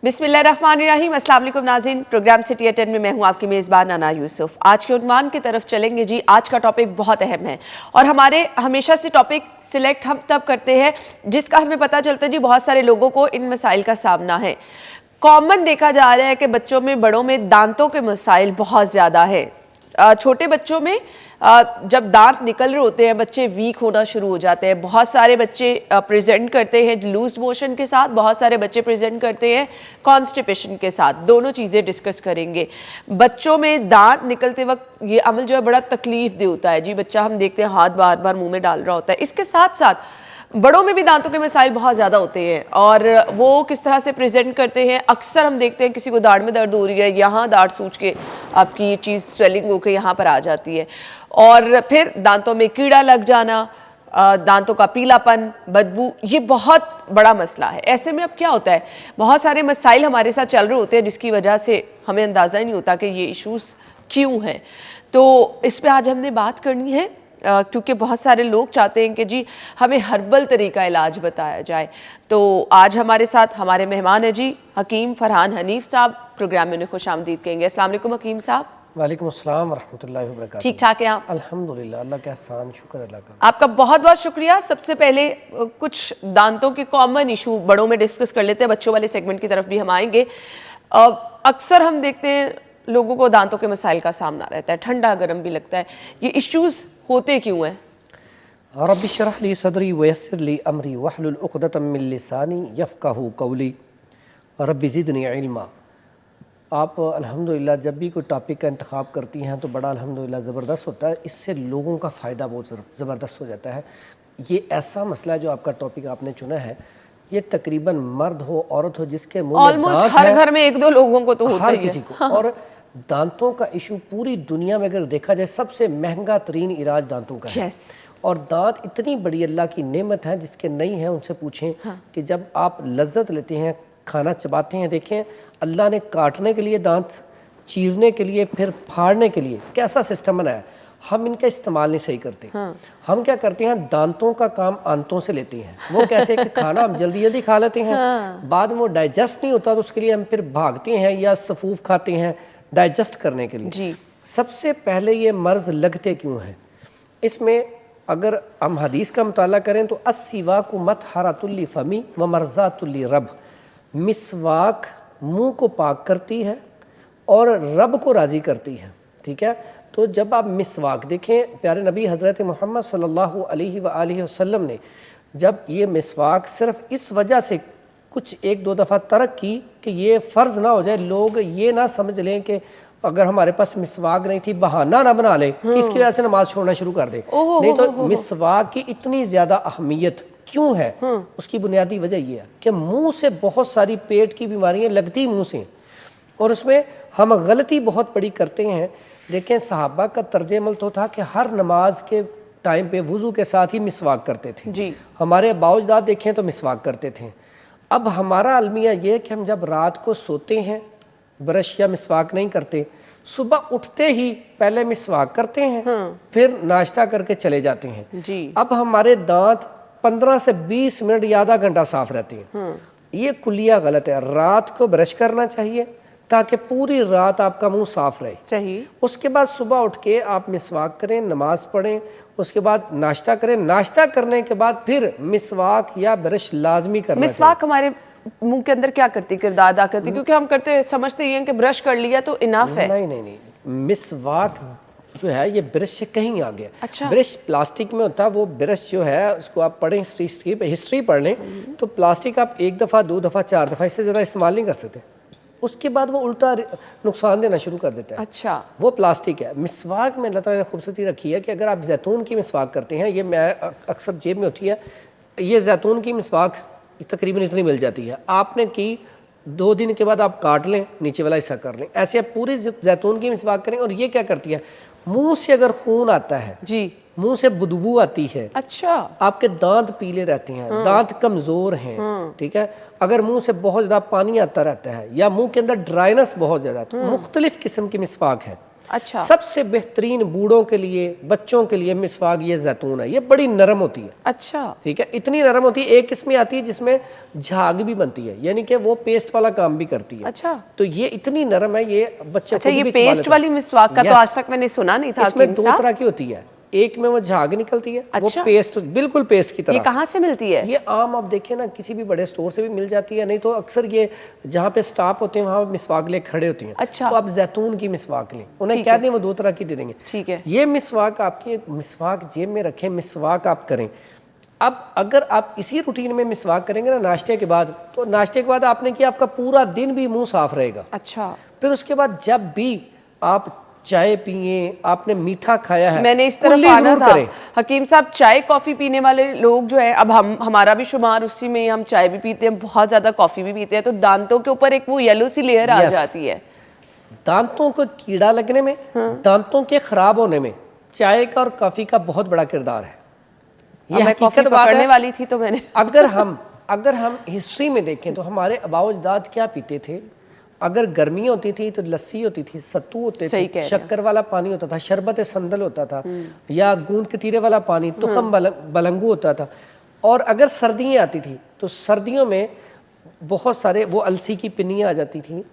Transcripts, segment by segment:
बिस्मिल्लाहिर्रहमानिर्रहीम। अस्सलाम वालेकुम नाज़रीन, प्रोग्राम सिटी एट 10 में मैं हूं आपकी मेज़बान अना यूसुफ। आज के उन्वान की तरफ चलेंगे जी। आज का टॉपिक बहुत अहम है और हमारे हमेशा से टॉपिक सिलेक्ट हम तब करते हैं जिसका हमें पता चलता है जी बहुत सारे लोगों को इन मसाइल का सामना है। कॉमन देखा जा रहा है कि बच्चों में, बड़ों में दांतों के मसाइल बहुत ज़्यादा है। छोटे बच्चों में जब दांत निकल रहे होते हैं बच्चे वीक होना शुरू हो जाते हैं। बहुत सारे बच्चे प्रेजेंट करते हैं लूज मोशन के साथ, बहुत सारे बच्चे प्रेजेंट करते हैं कॉन्स्टिपेशन के साथ। दोनों चीज़ें डिस्कस करेंगे। बच्चों में दांत निकलते वक्त ये अमल जो है बड़ा तकलीफ दे होता है जी। बच्चा हम देखते हैं हाथ बार बार मुंह में डाल रहा होता है। इसके साथ साथ बड़ों में भी दांतों के मसाइल बहुत ज़्यादा होते हैं और वो किस तरह से प्रेजेंट करते हैं। अक्सर हम देखते हैं किसी को दाढ़ में दर्द हो रही है, यहाँ दाढ़ सूज के आपकी ये चीज़ स्वेलिंग होकर यहाँ पर आ जाती है और फिर दांतों में कीड़ा लग जाना, दांतों का पीलापन, बदबू, ये बहुत बड़ा मसला है। ऐसे में अब क्या होता है, बहुत सारे मसाइल हमारे साथ चल रहे होते हैं जिसकी वजह से हमें अंदाज़ा ही नहीं होता कि ये इश्यूज़ क्यों हैं। तो इस पर आज हमने बात करनी है क्योंकि बहुत सारे लोग चाहते हैं कि जी हमें हर्बल तरीका इलाज बताया जाए। तो आज हमारे साथ हमारे मेहमान हैं जी हकीम फरहान हनीफ साहब। प्रोग्राम में उन्हें खुश आमदीद कहेंगे। अस्सलाम वालेकुम हकीम साहब। वालेकुम अस्सलाम व रहमतुल्लाहि व बरकातहू। ठीक ठाक है आप? अल्हम्दुलिल्लाह, अल्लाह का एहसान, शुक्र अल्लाह का। आपका बहुत बहुत शुक्रिया। सबसे पहले कुछ दांतों के कॉमन इशू बड़ों में डिस्कस कर लेते हैं, बच्चों वाले सेगमेंट की तरफ भी हम आएंगे। अक्सर हम देखते हैं लोगों को दांतों के मसाइल का सामना रहता है, ठंडा गर्म भी लगता है। ये इश्यूज होते क्यों हैं? रब्बि इश्रह ली सदरी वयस्सिर ली अमरी वहलुल उक़दतम मिन लिसानी यफ़क़हू क़ौली रब्बि ज़िदनी इल्मा। आप अल्हम्दुलिल्लाह जब भी कोई टॉपिक का इंतखाब करती हैं तो बड़ा अल्हम्दुलिल्लाह ज़बरदस्त होता है। इससे लोगों का फ़ायदा बहुत ज़बरदस्त हो जाता है। ये ऐसा मसला जो आपका टॉपिक आपने चुना है, ये तकरीबन मर्द हो औरत हो जिसके मुंह में दांत ऑलमोस्ट हर घर में एक दो लोगों को तो होता हर ही किसी है। को। हाँ। और दांतों का इशू पूरी दुनिया में अगर देखा जाए सबसे महंगा तरीन इलाज दांतों का है। यस। और दांत इतनी बड़ी अल्लाह की नेमत है, जिसके नहीं है उनसे पूछें। हाँ। कि जब आप लज्जत लेते हैं, खाना चबाते हैं, देखें अल्लाह ने काटने के लिए दांत, चीरने के लिए, फिर फाड़ने के लिए कैसा सिस्टम बनाया। हम इनका इस्तेमाल नहीं सही करते। हाँ। हम क्या करते हैं, दांतों का काम आंतों से लेते हैं। वो कैसे कि खाना हम जल्दी जल्दी खा लेते हैं। हाँ। बाद में वो डाइजेस्ट नहीं होता तो उसके लिए हम फिर भागते हैं या सफूफ खाते हैं डाइजेस्ट करने के लिए। जी। सबसे पहले ये मर्ज लगते क्यों हैं, इसमें अगर हम हदीस का मुताला करें तो अस्सिवाकु मतहरतुल्लि फमी व मर्जातुल्लि रब। मिसवाक मुंह को पाक करती है और रब को राज़ी करती है। ठीक है, तो जब आप मिसवाक देखें, प्यारे नबी हज़रत मोहम्मद सल्लल्लाहु अलैहि वसल्लम ने जब ये मिसवाक सिर्फ इस वजह से कुछ एक दो दफ़ा तरक की कि ये फ़र्ज़ ना हो जाए, लोग ये ना समझ लें कि अगर हमारे पास मिसवाक नहीं थी बहाना ना बना ले कि इसकी वजह से नमाज छोड़ना शुरू कर दे। नहीं तो मिसवाक की इतनी ज़्यादा अहमियत क्यों है, उसकी बुनियादी वजह यह है कि मुंह से बहुत सारी पेट की बीमारियां लगती मुंह से, और उसमें हम गलती बहुत बड़ी करते हैं। देखें सहाबा का तर्ज अमल तो था कि हर नमाज के टाइम पे वुज़ू के साथ ही मिसवाक करते थे जी। हमारे अबाउजदाद देखें तो मिसवाक करते थे। अब हमारा अलमिया ये है कि हम जब रात को सोते हैं ब्रश या मिसवाक नहीं करते, सुबह उठते ही पहले मिसवाक करते हैं, फिर नाश्ता करके चले जाते हैं जी। अब हमारे दांत 15 से 20 मिनट या आधा घंटा साफ रहते हैं। ये कुलिया गलत है। रात को ब्रश करना चाहिए ताकि पूरी रात आपका मुंह साफ रहे। सही। उसके बाद सुबह उठ के आप मिसवाक करें, नमाज पढ़ें, उसके बाद नाश्ता करें। नाश्ता करने के बाद फिर मिसवाक या ब्रश लाजमी करना चाहिए। मिसवाक हमारे मुंह के अंदर क्या करती, किरदार अदा करती? क्योंकि हम करते समझते ही हैं कि ब्रश कर लिया तो इनफ है। नहीं नहीं नहीं, मिसवाक जो है ये ब्रश से कहीं आ गया। अच्छा। ब्रश प्लास्टिक में होता है, वो ब्रश जो है उसको आप पढ़ें, हिस्ट्री पढ़ लें तो प्लास्टिक आप एक दफ़ा, दो दफ़ा, चार दफ़ा, इससे ज़्यादा इस्तेमाल नहीं कर सकते। उसके बाद वो उल्टा नुकसान देना शुरू कर देता है। अच्छा। वो प्लास्टिक है। मिसवाक में अल्लाह ताला ने खूबसूरती रखी है कि अगर आप जैतून की मिसवाक करते हैं, ये मैं अक्सर जेब में होती है, ये जैतून की मिसवाक तकरीबन इतनी मिल जाती है। आपने की 2 दिन के बाद आप काट लें, नीचे वाला हिस्सा कर लें, ऐसे आप पूरी जैतून की मिसवाक करें। और ये क्या करती है, मुंह से अगर खून आता है जी, मुंह से बदबू आती है, अच्छा, आपके दांत पीले रहते हैं, दांत कमज़ोर हैं, ठीक है, अगर मुंह से बहुत ज़्यादा पानी आता रहता है या मुंह के अंदर ड्राइनेस बहुत ज़्यादा, तो मुख्तलिफ किस्म की मिसवाक है। अच्छा। सबसे बेहतरीन बूढ़ों के लिए, बच्चों के लिए मिसवाक ये जैतून है। ये बड़ी नरम होती है, अच्छा। ठीक है, इतनी नरम होती है। एक इसमें आती है जिसमें झाग भी बनती है, यानी कि वो पेस्ट वाला काम भी करती है। अच्छा। तो ये इतनी नरम है, ये बच्चे अच्छा, खुद ये भी चबा पेस्ट लेते वाली हैं। मिसवाक का तो Yes। आज तक मैंने सुना नहीं था इसमें हकीम दो साहब। तरह की होती है, एक में वो झाग निकलती है, अच्छा। वो पेस्ट, बिल्कुल पेस्ट की ये तरह। कहाँ से मिलती है? ये आम आप देखिए ना, किसी भी बड़े स्टोर से भी मिल जाती है, नहीं तो अक्सर ये जहाँ पे स्टाफ होते हैं वहाँ मिसवाक ले खड़े होती हैं। अच्छा। तो आप जैतून की मिसवाक लें, उन्हें ठीक क्या है। दें, वो दो तरह की दे देंगे। ठीक है। ये मिसवाक आपकी, मिसवाक जेब में रखें, मिसवाक आप करें। अब अगर आप इसी रूटीन में मिसवाक करेंगे ना नाश्ते के बाद, तो नाश्ते के बाद आपने किया, आपका पूरा दिन भी मुंह साफ रहेगा। अच्छा। फिर उसके बाद जब भी आप चाय पिए, आपने मीठा खाया है, मैंने इस तरफ कुल्ली आना जरूर था करें। हकीम साहब। चाय कॉफी पीने वाले लोग जो है, अब हमारा भी शुमार उसी में, हम चाय भी पीते हैं, बहुत ज्यादा कॉफी भी पीते हैं, तो दांतों के ऊपर एक वो येलो सी लेयर आ Yes। जाती है। दांतों को कीड़ा लगने में, दांतों के खराब होने में चाय का और कॉफी का बहुत बड़ा किरदार है। अब ये मैं कॉफी हकीकत बात पकड़ने है। वाली थी तो मैंने अगर हम हिस्ट्री में देखें तो हमारे आबाओ अजदाद क्या पीते थे। अगर गर्मी होती थी तो लस्सी होती थी, सत्तू होते सही थे, कह रहे हैं। शक्कर वाला पानी होता था, शरबत संदल होता था, या गूंद कतीरे वाला पानी, तुखम बलंगू होता था। और अगर सर्दियाँ आती थी तो सर्दियों में बहुत सारे वो अलसी की पिन्नियाँ आ जाती थी,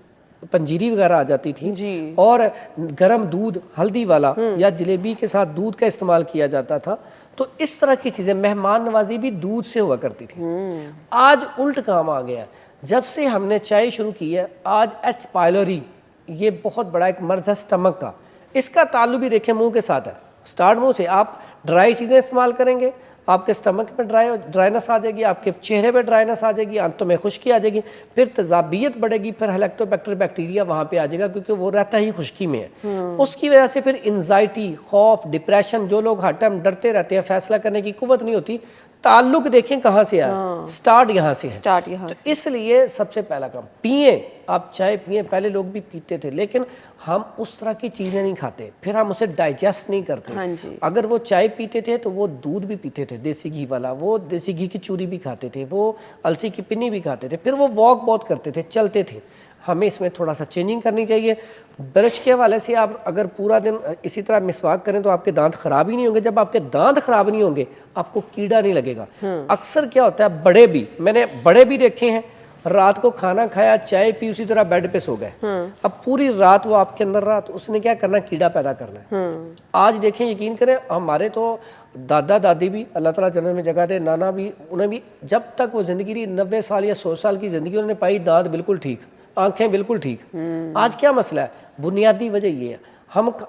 पंजीरी वगैरह आ जाती थी जी। और गर्म दूध हल्दी वाला या जलेबी के साथ दूध का इस्तेमाल किया जाता था। तो इस तरह की चीज़ें, मेहमान नवाजी भी दूध से हुआ करती थी। आज उल्ट काम आ गया, जब से हमने चाय शुरू की है, आज एच पायलोरी, ये बहुत बड़ा एक मर्ज है स्टमक का, इसका ताल्लुक भी देखें मुंह के साथ है। स्टार्ट मुंह से, आप ड्राई चीज़ें इस्तेमाल करेंगे, आपके स्टमक पे ड्राइनेस आ जाएगी, आपके चेहरे पे ड्राइनेस आ जाएगी, आंतों में खुश्की आ जाएगी, फिर तजाबियत बढ़ेगी, फिर हेलिकोबैक्टर बैक्टीरिया वहाँ पे आ जाएगा, क्योंकि वो रहता ही खुश्की में है। उसकी वजह से फिर एंजाइटी, खौफ, डिप्रेशन, जो लोग हर टाइम डरते रहते हैं, फैसला करने की कुव्वत नहीं होती, ताल्लुक देखें कहाँ से आया, स्टार्ट यहाँ से है। स्टार्ट यहाँ तो इसलिए सबसे पहला काम, पिए, आप चाय पिए। पहले लोग भी पीते थे, लेकिन हम उस तरह की चीज़ें नहीं खाते, फिर हम उसे डाइजेस्ट नहीं करते। हाँ जी। अगर वो चाय पीते थे तो वो दूध भी पीते थे देसी घी वाला, वो देसी घी की चूरी भी खाते थे, वो अलसी की पिन्नी भी खाते थे, फिर वो वॉक बहुत करते थे, चलते थे। हमें इसमें थोड़ा सा चेंजिंग करनी चाहिए। ब्रश के हवाले से आप अगर पूरा दिन इसी तरह मिसवाक करें तो आपके दांत खराब ही नहीं होंगे। जब आपके दांत खराब नहीं होंगे, आपको कीड़ा नहीं लगेगा। अक्सर क्या होता है, मैंने बड़े भी देखे हैं, रात को खाना खाया, चाय पी, उसी तरह बेड पे सो गए। अब पूरी रात वो आपके अंदर रहा, तो उसने क्या करना, कीड़ा पैदा करना है। आज देखें, यकीन करें, हमारे तो दादा दादी भी, अल्लाह ताला जन्नत में जगह दे, नाना भी, उन्हें भी जब तक वो जिंदगी रही, 90 साल या 100 साल की जिंदगी उन्होंने पाई, दांत बिल्कुल ठीक, आंखें बिल्कुल ठीक। आज क्या मसला है, बुनियादी वजह ये है,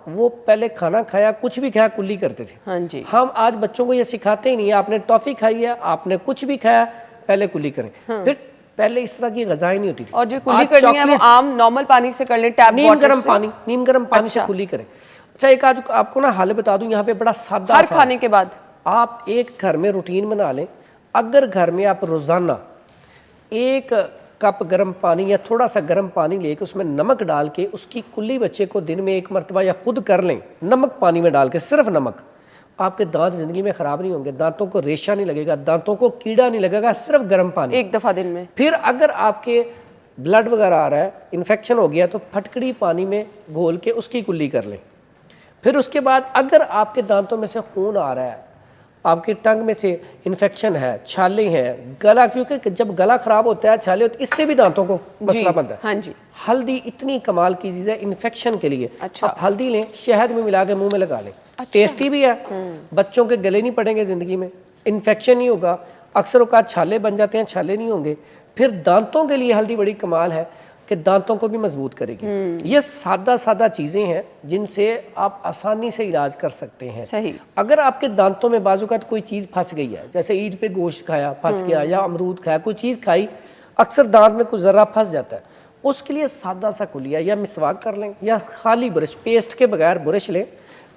वो पहले खाना खाया, कुछ भी खाया, कुल्ली करते थे। हाँ जी। हम आज बच्चों को ये सिखाते ही नहीं है, आपने टॉफी खाई है, आपने कुछ भी खाया, पहले कुल्ली करें। फिर पहले इस तरह की गजाएं नहीं होती थी। और जो कुल्ली करनी है वो आम नॉर्मल पानी से कर लें, टैप नीम वाटर गर्म से। पानी, नीम गर्म पानी से अच्छा। कुल्ली करें। अच्छा, एक आज आपको ना हाल बता दूं, यहाँ पे बड़ा सादा हर आसान खाने के बाद। आप एक घर में रूटीन बना लें। अगर घर में आप रोजाना 1 कप गर्म पानी या थोड़ा सा गर्म पानी लेके उसमें नमक डाल के उसकी कुल्ली बच्चे को दिन में 1 मरतबा या खुद कर लें, नमक पानी में डाल के, सिर्फ नमक, आपके दांत जिंदगी में खराब नहीं होंगे, दांतों को रेशा नहीं लगेगा, दांतों को कीड़ा नहीं लगेगा, सिर्फ गर्म पानी 1 दफा दिन में। फिर अगर आपके ब्लड वगैरह आ रहा है, इन्फेक्शन हो गया, तो फटकड़ी पानी में घोल के उसकी कुल्ली कर लें। फिर उसके बाद अगर आपके दांतों में से खून आ रहा है, आपकी टंग में से इन्फेक्शन है, छाले हैं, गला, क्योंकि जब गला खराब होता है, छाले होते, इससे भी दांतों को मसला बनता है। हाँ जी। हल्दी इतनी कमाल की चीज़ है इन्फेक्शन के लिए। अच्छा। आप हल्दी लें, शहद में मिला के मुंह में लगा लें। टेस्टी भी है, बच्चों के गले नहीं पड़ेंगे, जिंदगी में इन्फेक्शन नहीं होगा। अक्सर औकात छाले बन जाते हैं, छाले नहीं होंगे। फिर दांतों के लिए हल्दी बड़ी कमाल है कि दांतों को भी मजबूत करेगी। ये सादा सादा चीज़ें हैं जिनसे आप आसानी से इलाज कर सकते हैं। सही। अगर आपके दांतों में बाजुकात कोई चीज़ फंस गई है, जैसे ईद पे गोश्त खाया फंस गया, या अमरूद खाया, कोई चीज़ खाई, अक्सर दांत में कुछ ज़रा फंस जाता है, उसके लिए सादा सा कुलिया या मिसवाक कर लें, या खाली ब्रश, पेस्ट के बगैर ब्रश लें।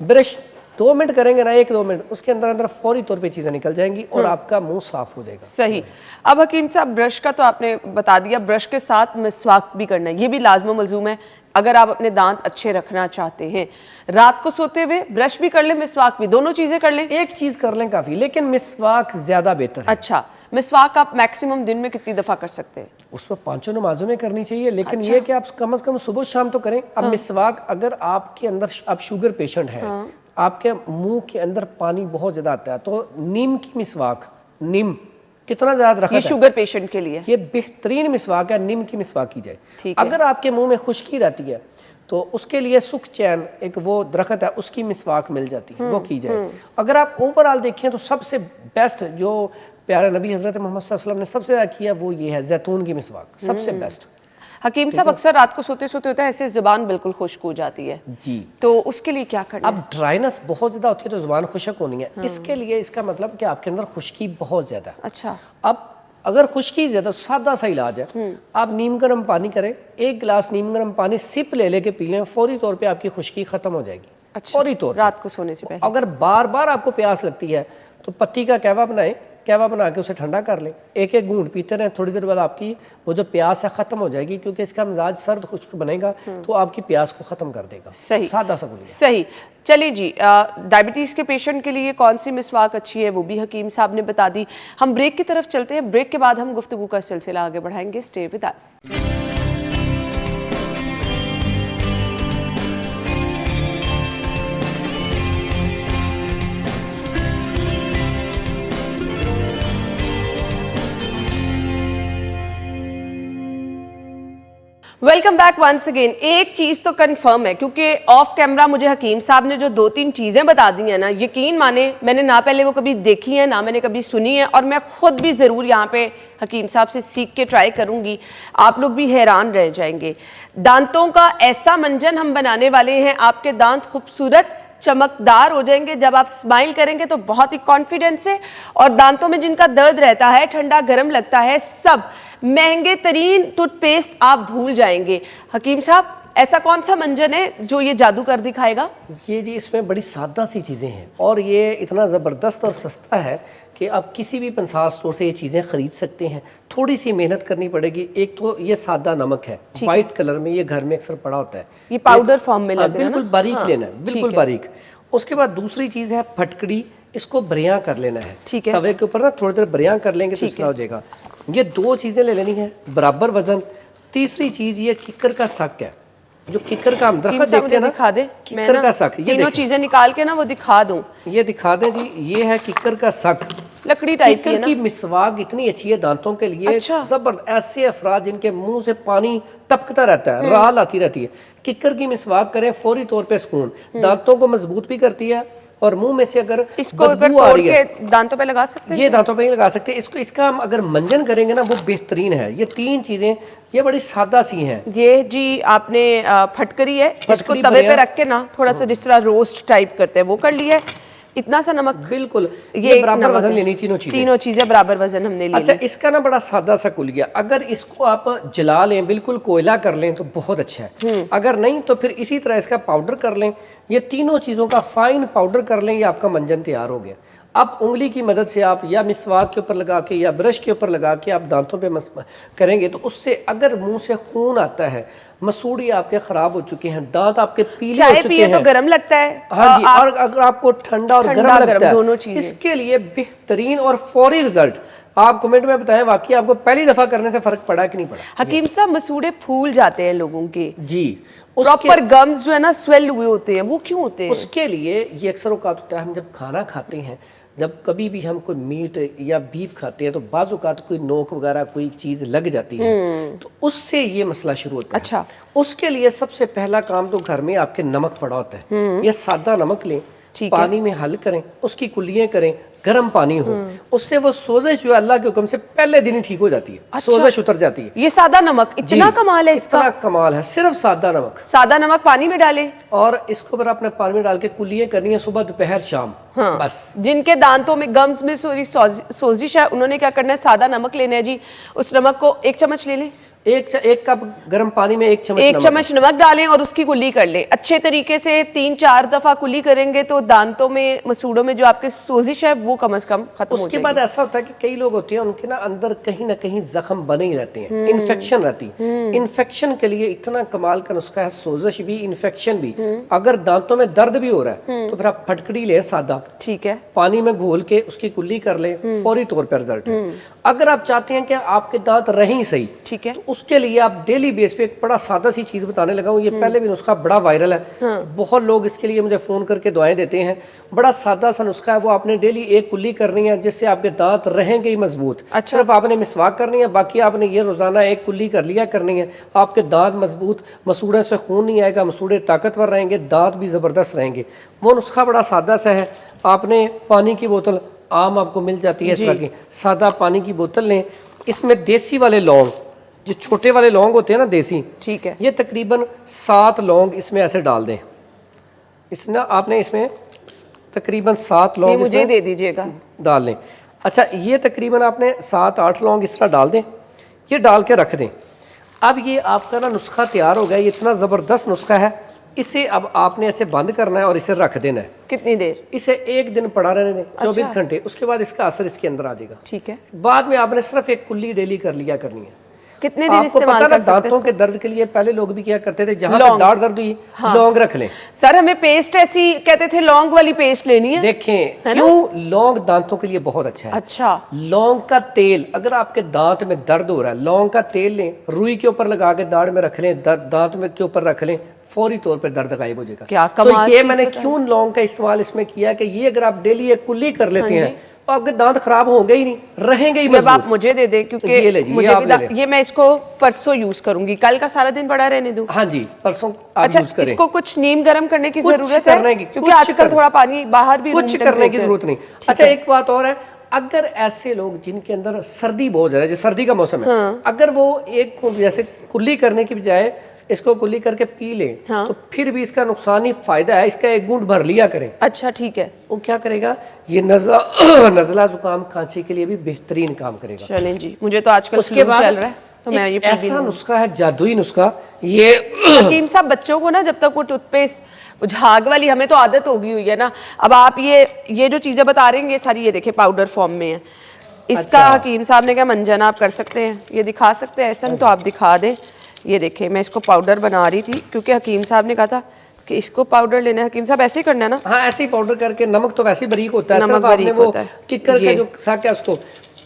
ब्रश 2 मिनट करेंगे ना, 1-2 मिनट, उसके अंदर अंदर फौरी तौर पे चीज़ें निकल जाएंगी और आपका मुंह साफ हो जाएगा। सही। अब हकीम साहब, ब्रश का तो आपने बता दिया, ब्रश के साथ मिसवाक भी करना है, ये भी लाजम मलजूम है अगर आप अपने दांत अच्छे रखना चाहते हैं। रात को सोते हुए ब्रश भी कर लें, मिसवाक भी, दोनों चीजें कर लें? एक चीज़ कर लें काफ़ी, लेकिन मिसवाक ज़्यादा बेहतर है। अच्छा, मिसवाक आप मैक्सिमम दिन में कितनी दफ़ा कर सकते हैं? उसमें 5 नमाजों में करनी चाहिए, लेकिन ये कि आप कम से कम सुबह शाम तो करें। अब मिसवाक, अगर आपके अंदर आप शुगर पेशेंट हैं, आपके मुंह के अंदर पानी बहुत ज़्यादा आता है, तो नीम की मिसवाक, नीम कितना ज़्यादा रखा ये है, शुगर पेशेंट के लिए ये बेहतरीन मिसवाक है, नीम की मिसवाक की जाए। ठीक है। अगर आपके मुंह में खुश्की रहती है तो उसके लिए सुख चैन एक वो दरख्त है, उसकी मिसवाक मिल जाती है, वो की जाए। अगर आप ओवरऑल देखें तो सबसे बेस्ट जो प्यारे नबी हज़रत मोहम्मद सल्लल्लाहु अलैहि वसल्लम ने सबसे ज़्यादा किया वो ये है जैतून की मिसवाक, सबसे बेस्ट। हकीम साहब, अक्सर रात को सोते सोते होता है ऐसे ज़ुबान बिल्कुल खुश्क हो जाती है, जी, तो उसके लिए क्या करना है? अब ड्राइनेस बहुत ज़्यादा होती है तो ज़ुबान खुशक होनी है, इसके लिए इसका मतलब कि आपके अंदर खुश्की बहुत ज़्यादा है। अच्छा, अब अगर खुश्की ज़्यादा, सादा सा इलाज है, आप नीम गर्म पानी करें, 1 गिलास नीम गर्म पानी सिप ले लेके पी लें, फौरी तौर पे आपकी खुश्की ख़त्म हो जाएगी। अच्छा, फौरी तौर पे। रात को सोने से पहले? अगर बार बार आपको प्यास लगती है तो पत्ती का कहवा बनाएं, कहवा बना के उसे ठंडा कर लें, 1-1 घूंट पीते रहें, थोड़ी देर बाद आपकी वो जो प्यास है ख़त्म हो जाएगी, क्योंकि इसका मिजाज सर्द खुश्क बनेगा तो आपकी प्यास को ख़त्म कर देगा। सही, सादा सा बोलिए। सही। चलिए जी, डायबिटीज़ के पेशेंट के लिए कौन सी मिसवाक अच्छी है वो भी हकीम साहब ने बता दी। हम ब्रेक की तरफ चलते हैं, ब्रेक के बाद हम गुफ्तगू का सिलसिला आगे बढ़ाएंगे। Stay with us. Welcome back once again. एक चीज़ तो कंफर्म है, क्योंकि ऑफ कैमरा मुझे हकीम साहब ने जो 2-3 चीज़ें बता दी हैं ना, यकीन माने मैंने ना पहले वो कभी देखी है ना मैंने कभी सुनी है, और मैं खुद भी ज़रूर यहाँ पे हकीम साहब से सीख के ट्राई करूँगी। आप लोग भी हैरान रह जाएंगे। दांतों का ऐसा मंजन हम बनाने वाले हैं, आपके दांत खूबसूरत चमकदार हो जाएंगे। जब आप स्माइल करेंगे तो बहुत ही कॉन्फिडेंस से, और दांतों में जिनका दर्द रहता है, ठंडा गर्म लगता है, सब महंगे तरीन टूथपेस्ट आप भूल जाएंगे। हकीम साहब, ऐसा कौन सा मंजन है जो ये जादू कर दिखाएगा? ये जी, इसमें बड़ी सादा सी चीज़ें हैं और ये इतना ज़बरदस्त और सस्ता है कि आप किसी भी पंसार स्टोर से ये चीज़ें ख़रीद सकते हैं। थोड़ी सी मेहनत करनी पड़ेगी। एक तो ये सादा नमक है, वाइट कलर में, ये घर में अक्सर पड़ा होता है, ये पाउडर फॉर्म में लग रहा है बिल्कुल ना? बारीक हाँ, लेना है, बिल्कुल बारीक। उसके बाद दूसरी चीज़ है फटकड़ी, इसको बरियां कर लेना है। ठीक है। तवे के ऊपर ना थोड़ी देर बरियां कर लेंगे तो इसका हो जाएगा। ये 2 चीज़ें ले लेनी है, बराबर वजन। तीसरी चीज़ ये किकर का सक है, जो किकर का हम दरख्त देखते हैं ना, दिखा दे, किकर का सक, ये तीनों चीजें निकाल के ना वो दिखा दूं। ये दिखा दें जी, ये है किकर का सक। लकड़ी टाइप की है किकर ना? की मिसवाक इतनी अच्छी है दांतों के लिए। अच्छा। जबरदस्त। ऐसे अफराद जिनके मुंह से पानी टपकता रहता है, राल आती रहती है, किकर की मिसवाक करें, फौरी तौर पे सुकून। दांतों को मजबूत भी करती है, और मुंह में से अगर इसको अगर बदबू आ तोड़ रही है, के दांतों पे लगा सकते हैं? ये दांतों पे ही लगा सकते हैं। इसको, इसका हम अगर मंजन करेंगे ना, वो बेहतरीन है। ये 3 चीजें ये बड़ी सादा सी हैं। ये जी आपने फटकरी है, इसको फटकरी तवे पे बढ़िया। रख के ना थोड़ा सा जिस तरह रोस्ट टाइप करते हैं वो कर लिया है। इतना सा नमक, बिल्कुल, ये बराबर नमक वजन है। लेनी, तीनों चीजें। तीनों चीजें बराबर वजन हमने ले अच्छा, ली। इसका ना बड़ा सादा सा कुलिया, अगर इसको आप जला लें, बिल्कुल कोयला कर लें तो बहुत अच्छा है। अगर नहीं तो फिर इसी तरह इसका पाउडर कर लें। ये तीनों चीज़ों का फाइन पाउडर कर लें, ये आपका मंजन तैयार हो गया। अब उंगली की मदद से आप या मिसवाक के ऊपर लगा के या ब्रश के ऊपर लगा के आप दांतों पे करेंगे तो उससे अगर मुंह से खून आता है, मसूड़ी आपके खराब हो चुके हैं, दांत आपके पीले हो चाय चुके पिए हैं, तो गर्म लगता है। हाँ जी, और अगर आपको ठंडा और गर्म लगता दोनों है, चीजें। इसके लिए बेहतरीन और फौरी रिजल्ट। आप कमेंट में बताएं वाकई आपको पहली दफा करने से फर्क पड़ा कि नहीं पड़ा। हकीम साहब, मसूड़े फूल जाते हैं लोगों के, जी, प्रॉपर गम्स जो है ना स्वेल हुए होते हैं, वो क्यों होते हैं? उसके लिए ये अक्सर औकात होता है, हम जब खाना खाते हैं, जब कभी भी हम कोई मीट या बीफ खाते हैं तो बाज़ औकात कोई नोक वगैरह कोई चीज़ लग जाती है, तो उससे ये मसला शुरू होता है। अच्छा। उसके लिए सबसे पहला काम तो घर में आपके नमक पड़ा होता है। ये सादा नमक लें, पानी में हल करें, उसकी कुल्लियाँ करें, गर्म पानी हो, उससे वो सोजिश जो है अल्लाह के हुक्म से पहले दिन ही ठीक हो जाती है। अच्छा। सोजिश उतर जाती है। ये सादा नमक इतना कमाल है इसका? इतना कमाल है, सिर्फ सादा नमक। सादा नमक पानी में डालें और इसको फिर अपने पानी में डाल के कुल्लियाँ करनी है, सुबह दोपहर शाम। हाँ। बस। जिनके दांतों में गम्स में सोजिश है, उन्होंने क्या करना है, सादा नमक लेना है जी। उस नमक को 1 चम्मच ले लें। एक कप गर्म पानी में एक चम्मच नमक डालें और उसकी कुल्ली कर लें। अच्छे तरीके से 3-4 दफा कुल्ली करेंगे तो दांतों में, मसूड़ों में जो आपके सोजिश है वो कम से कम खत्म हो जाएगी। उसके बाद ऐसा होता है कि कई लोग होते हैं उनके ना अंदर कहीं ना कहीं जख्म बने ही रहते हैं, इन्फेक्शन रहती है। इन्फेक्शन के लिए इतना कमाल का नुस्खा है, सोजिश भी इन्फेक्शन भी। अगर दांतों में दर्द भी हो रहा है तो फिर आप फटकड़ी लें सादा, ठीक है, पानी में घोल के उसकी कुल्ली कर लें, फौरी तौर पर रिजल्ट है। अगर आप चाहते हैं कि आपके दांत रहें सही, ठीक है, तो उसके लिए आप डेली बेस पे एक बड़ा सादा सी चीज बताने लगा हूँ। ये पहले भी नुस्खा बड़ा वायरल है, बहुत लोग इसके लिए मुझे फोन करके दुआएं देते हैं। बड़ा सादा सा नुस्खा है, वो आपने डेली एक कुल्ली करनी है जिससे आपके दांत रहेंगे ही मजबूत। अच्छा। सिर्फ आपने मिसवाक करनी है, बाकी आपने ये रोजाना एक कुल्ली कर लिया करनी है। आपके दांत मजबूत, मसूड़े से खून नहीं आएगा, मसूड़े ताकतवर रहेंगे, दांत भी जबरदस्त रहेंगे। वो नुस्खा बड़ा सादा सा है। आपने पानी की बोतल आम आपको मिल जाती है इस तरह की, सादा पानी की बोतल लें, इसमें देसी वाले लौंग, जो छोटे वाले लौंग होते हैं ना देसी, ठीक है, ये तकरीबन 7 लौंग इसमें ऐसे डाल दें। इसमें आपने इसमें तकरीबन 7 लौंग मुझे दे दीजिएगा, डाल लें। अच्छा, ये तकरीबन आपने 7-8 लौंग इस तरह डाल दें, ये डाल के रख दें। अब ये आपका ना नुस्खा तैयार हो गया, ये इतना ज़बरदस्त नुस्खा है। इसे अब आपने ऐसे बंद करना है और इसे रख देना है। कितनी देर? इसे 1 दिन पड़ा रहने दें, 24 घंटे। उसके बाद इसका असर इसके अंदर आ जाएगा। ठीक है, बाद में आपने सिर्फ एक कुल्ली डेली कर लिया करनी है। कितने दिन आपको इस्तेमाल पता ना कर सकते हैं दांतों के दर्द के लिए पहले लोग भी क्या करते थे, जहां पे दाढ़ दर्द हुई लौंग रख लें। सर हमें पेस्ट ऐसी कहते थे, लौंग वाली पेस्ट लेनी है। देखें क्यों, लौंग दांतों के लिए बहुत अच्छा है। अच्छा, लौंग का तेल, अगर आपके दांत में दर्द हो रहा है, लौंग का तेल लें, रुई के ऊपर लगा के दाढ़ में रख लें, दांत में के ऊपर रख लें, फौरी तौर पर दर्द गायब हो जाएगा। क्या तो ये मैंने क्यों लौंग का इस्तेमाल इसमें किया कि ये अगर आप डेली एक कुल्ली कर लेते हैं तो आपके दांत खराब होंगे ही नहीं, रहेंगे ही मजबूत। आप मुझे दे दें क्योंकि मुझे भी ये मैं इसको परसों यूज करूंगी, कल का सारा दिन पड़ा रहने दूं। हाँ जी, परसों आप अच्छा, यूज करें। इसको कुछ नीम गर्म करने की जरूरत है क्योंकि आजकल थोड़ा पानी बाहर भी कुछ करने की जरूरत नहीं। अच्छा, एक बात और है, अगर ऐसे लोग जिनके अंदर सर्दी बहुत ज्यादा है, जैसे सर्दी का मौसम है, अगर वो एक जैसे कुल्ली करने की बजाय इसको कुल्ली करके पी लें, तो फिर भी इसका नुकसान ही फायदा है। इसका एक घूंट भर लिया करें। अच्छा, ठीक है। वो क्या करेगा, ये नज़ला जुकाम खांसी के लिए भी बेहतरीन काम करेगा। चलें जी, मुझे तो आजकल उसके बाद चल रहा है तो मैं ये ऐसा नुस्खा है, जादुई नुस्खा। ये हकीम साहब, बच्चों को ना जब तक वो टूथपेस्ट झाग वाली, हमें तो आदत होगी हुई है ना, अब आप ये जो चीजें बता रहे हैं ये सारी, ये देखे पाउडर फॉर्म में है। इसका हकीम साहब ने क्या मंजन आप कर सकते हैं, ये दिखा सकते हैं ऐसा, तो आप दिखा दें। ये देखें, मैं इसको पाउडर बना रही थी क्योंकि हकीम साहब ने कहा था कि इसको पाउडर लेना है। हकीम साहब ऐसे ही करना है ना? हाँ, ऐसे ही पाउडर करके। नमक तो वैसे ही बारीक होता है, नमक सिर्फ आपने वो किकर का ये जो साक है उसको,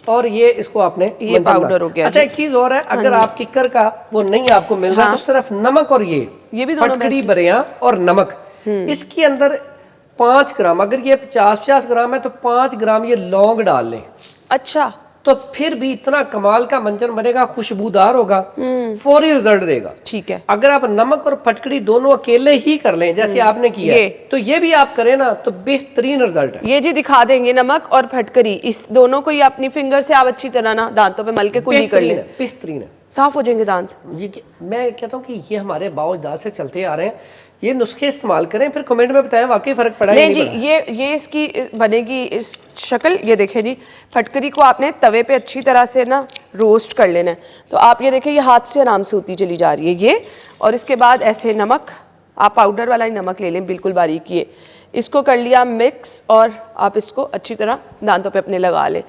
और ये इसको आपने ये पाउडर हो गया। अच्छा, एक चीज और है, अगर आप किकर का वो नहीं आपको मिल रहा तो सिर्फ नमक और ये भी दोनों फटकड़ी बरेया और नमक, इसके अंदर 5 ग्राम, अगर ये 50 ग्राम है तो 5 ग्राम ये लौंग डाल लें। अच्छा, तो फिर भी इतना कमाल का मंजन बनेगा, खुशबूदार होगा, फौरी रिजल्ट देगा। ठीक है। अगर आप नमक और फटकड़ी दोनों अकेले ही कर लें जैसे आपने किया तो ये भी आप करें ना तो बेहतरीन रिजल्ट है। ये जी दिखा देंगे, नमक और फटकरी, इस दोनों को ही अपनी फिंगर से आप अच्छी तरह ना दांतों पे मल के कुल्ली कर लें, बेहतरीन है, साफ हो जाएंगे दांत जी। मैं कहता हूँ कि ये हमारे बाओ-अजदाद से चलते आ रहे हैं, ये नुस्खे इस्तेमाल करें, फिर कमेंट में बताएं वाकई फर्क पड़ा है। नहीं जी, ये इसकी बनेगी इस शक्ल। ये देखें जी, फटकरी को आपने तवे पे अच्छी तरह से ना रोस्ट कर लेना है। तो आप ये देखें, ये हाथ से आराम से होती चली जा रही है ये। और इसके बाद ऐसे नमक, आप पाउडर वाला ही नमक ले लें, बिल्कुल बारीक। ये इसको कर लिया मिक्स और आप इसको अच्छी तरह दांतों पे अपने लगा लें।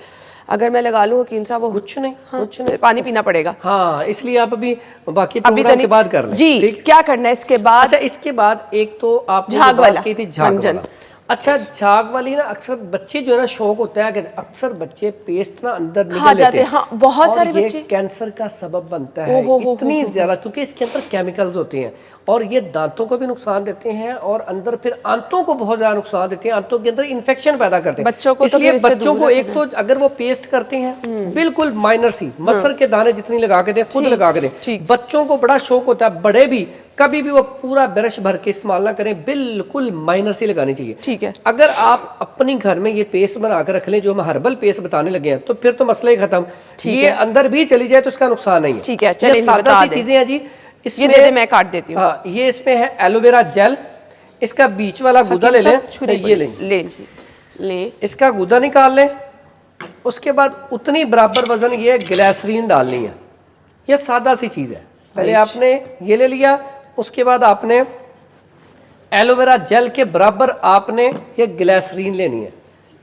अगर मैं लगा लूँ हकीम साहब, वो कुछ नहीं, पानी पीना पड़ेगा। हाँ, इसलिए आप अभी बाकी प्रोग्राम के बाद कर लें जी। क्या करना है इसके बाद? अच्छा, इसके बाद एक तो आप झाग वाला की थी, झाग वाला। अच्छा, झाग वाली ना अक्सर बच्चे जो है ना, शौक होता है कि अक्सर बच्चे पेस्ट ना अंदर निगल लेते हैं। हाँ, बहुत सारे बच्चे। ये कैंसर का सबब बनता है इतनी ज्यादा, क्योंकि इसके अंदर केमिकल्स होते हैं और ये दांतों को भी नुकसान देते हैं और अंदर फिर आंतों को बहुत ज्यादा नुकसान देते हैं, आंतों के अंदर इन्फेक्शन पैदा करते हैं बच्चों को। इसलिए बच्चों को एक तो अगर वो पेस्ट करते हैं बिल्कुल माइनर सी मसर के दाने जितनी लगा के दें, खुद लगा के दें। बच्चों को बड़ा शौक होता है, बड़े भी कभी भी वो पूरा ब्रश भर के इस्तेमाल ना करें, बिल्कुल माइनर सी लगानी चाहिए। ठीक है। अगर आप अपनी घर में ये पेस्ट बना कर रख लें, जो हम हर्बल पेस्ट बताने लगे हैं, तो फिर तो मसला ही खत्म। ये अंदर भी चली जाए तो इसका नुकसान नहीं है। ठीक है, चलिए सादा सी चीजें हैं जी। इसमें ये दे दे, मैं काट देती हूँ। हाँ, ये इसमें है एलोवेरा जेल, इसका बीच वाला गुदा ले लें, ये लें, इसका गुदा निकाल लें। उसके बाद उतनी बराबर वजन ये ग्लिसरीन डालनी है, ये सादा सी चीज़ है। पहले आपने ये ले लिया, उसके बाद आपने एलोवेरा जेल के बराबर आपने ये ग्लिसरीन लेनी है।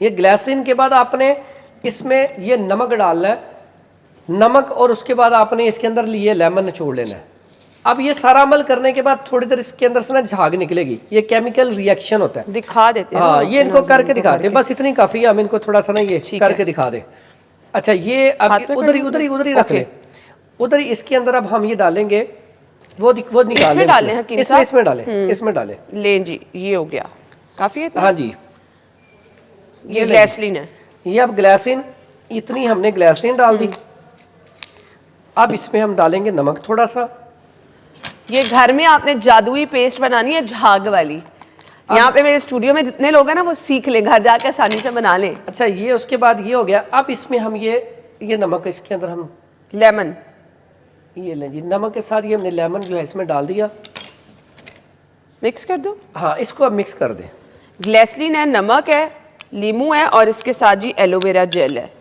ये ग्लिसरीन के बाद आपने इसमें ये नमक डालना है, नमक, और उसके बाद आपने इसके अंदर लिए लेमन निचोड़ लेना है। अब ये सारा अमल करने के बाद थोड़ी देर इसके अंदर से ना झाग निकलेगी, ये केमिकल रिएक्शन होता है। दिखा देते हैं हाँ, ना, ये इनको करके दिखाते हैं, बस इतनी काफ़ी है। हम इनको थोड़ा सा ना ये करके दिखा दें। अच्छा, ये अब उधर ही रख ले, उधर ही इसके अंदर अब हम ये डालेंगे, वो निकाल इसमें डालें हकीम साहब? इसमें डालें, इसमें डालें। लें जी, ये हो गया, काफी है इतना? हाँ जी, ये ग्लिसरीन है। ये अब ग्लिसरीन, इतनी हमने ग्लिसरीन डाल दी। अब इसमें हम डालेंगे नमक थोड़ा सा। ये घर में आपने जादुई पेस्ट बनानी है, झाग वाली। यहाँ पे मेरे स्टूडियो में जितने लोग हैं ना, वो सीख लें, घर जाके आसानी से बना लें। अच्छा, ये उसके बाद ये हो गया। अब इसमें हम ये नमक, इसके अंदर हम लेमन, ये लें जी, नमक के साथ ये हमने लेमन जो है इसमें डाल दिया। मिक्स कर दो। हाँ, इसको अब मिक्स कर दें। ग्लिसरीन है, नमक है, नींबू है, और इसके साथ जी एलोवेरा जेल है।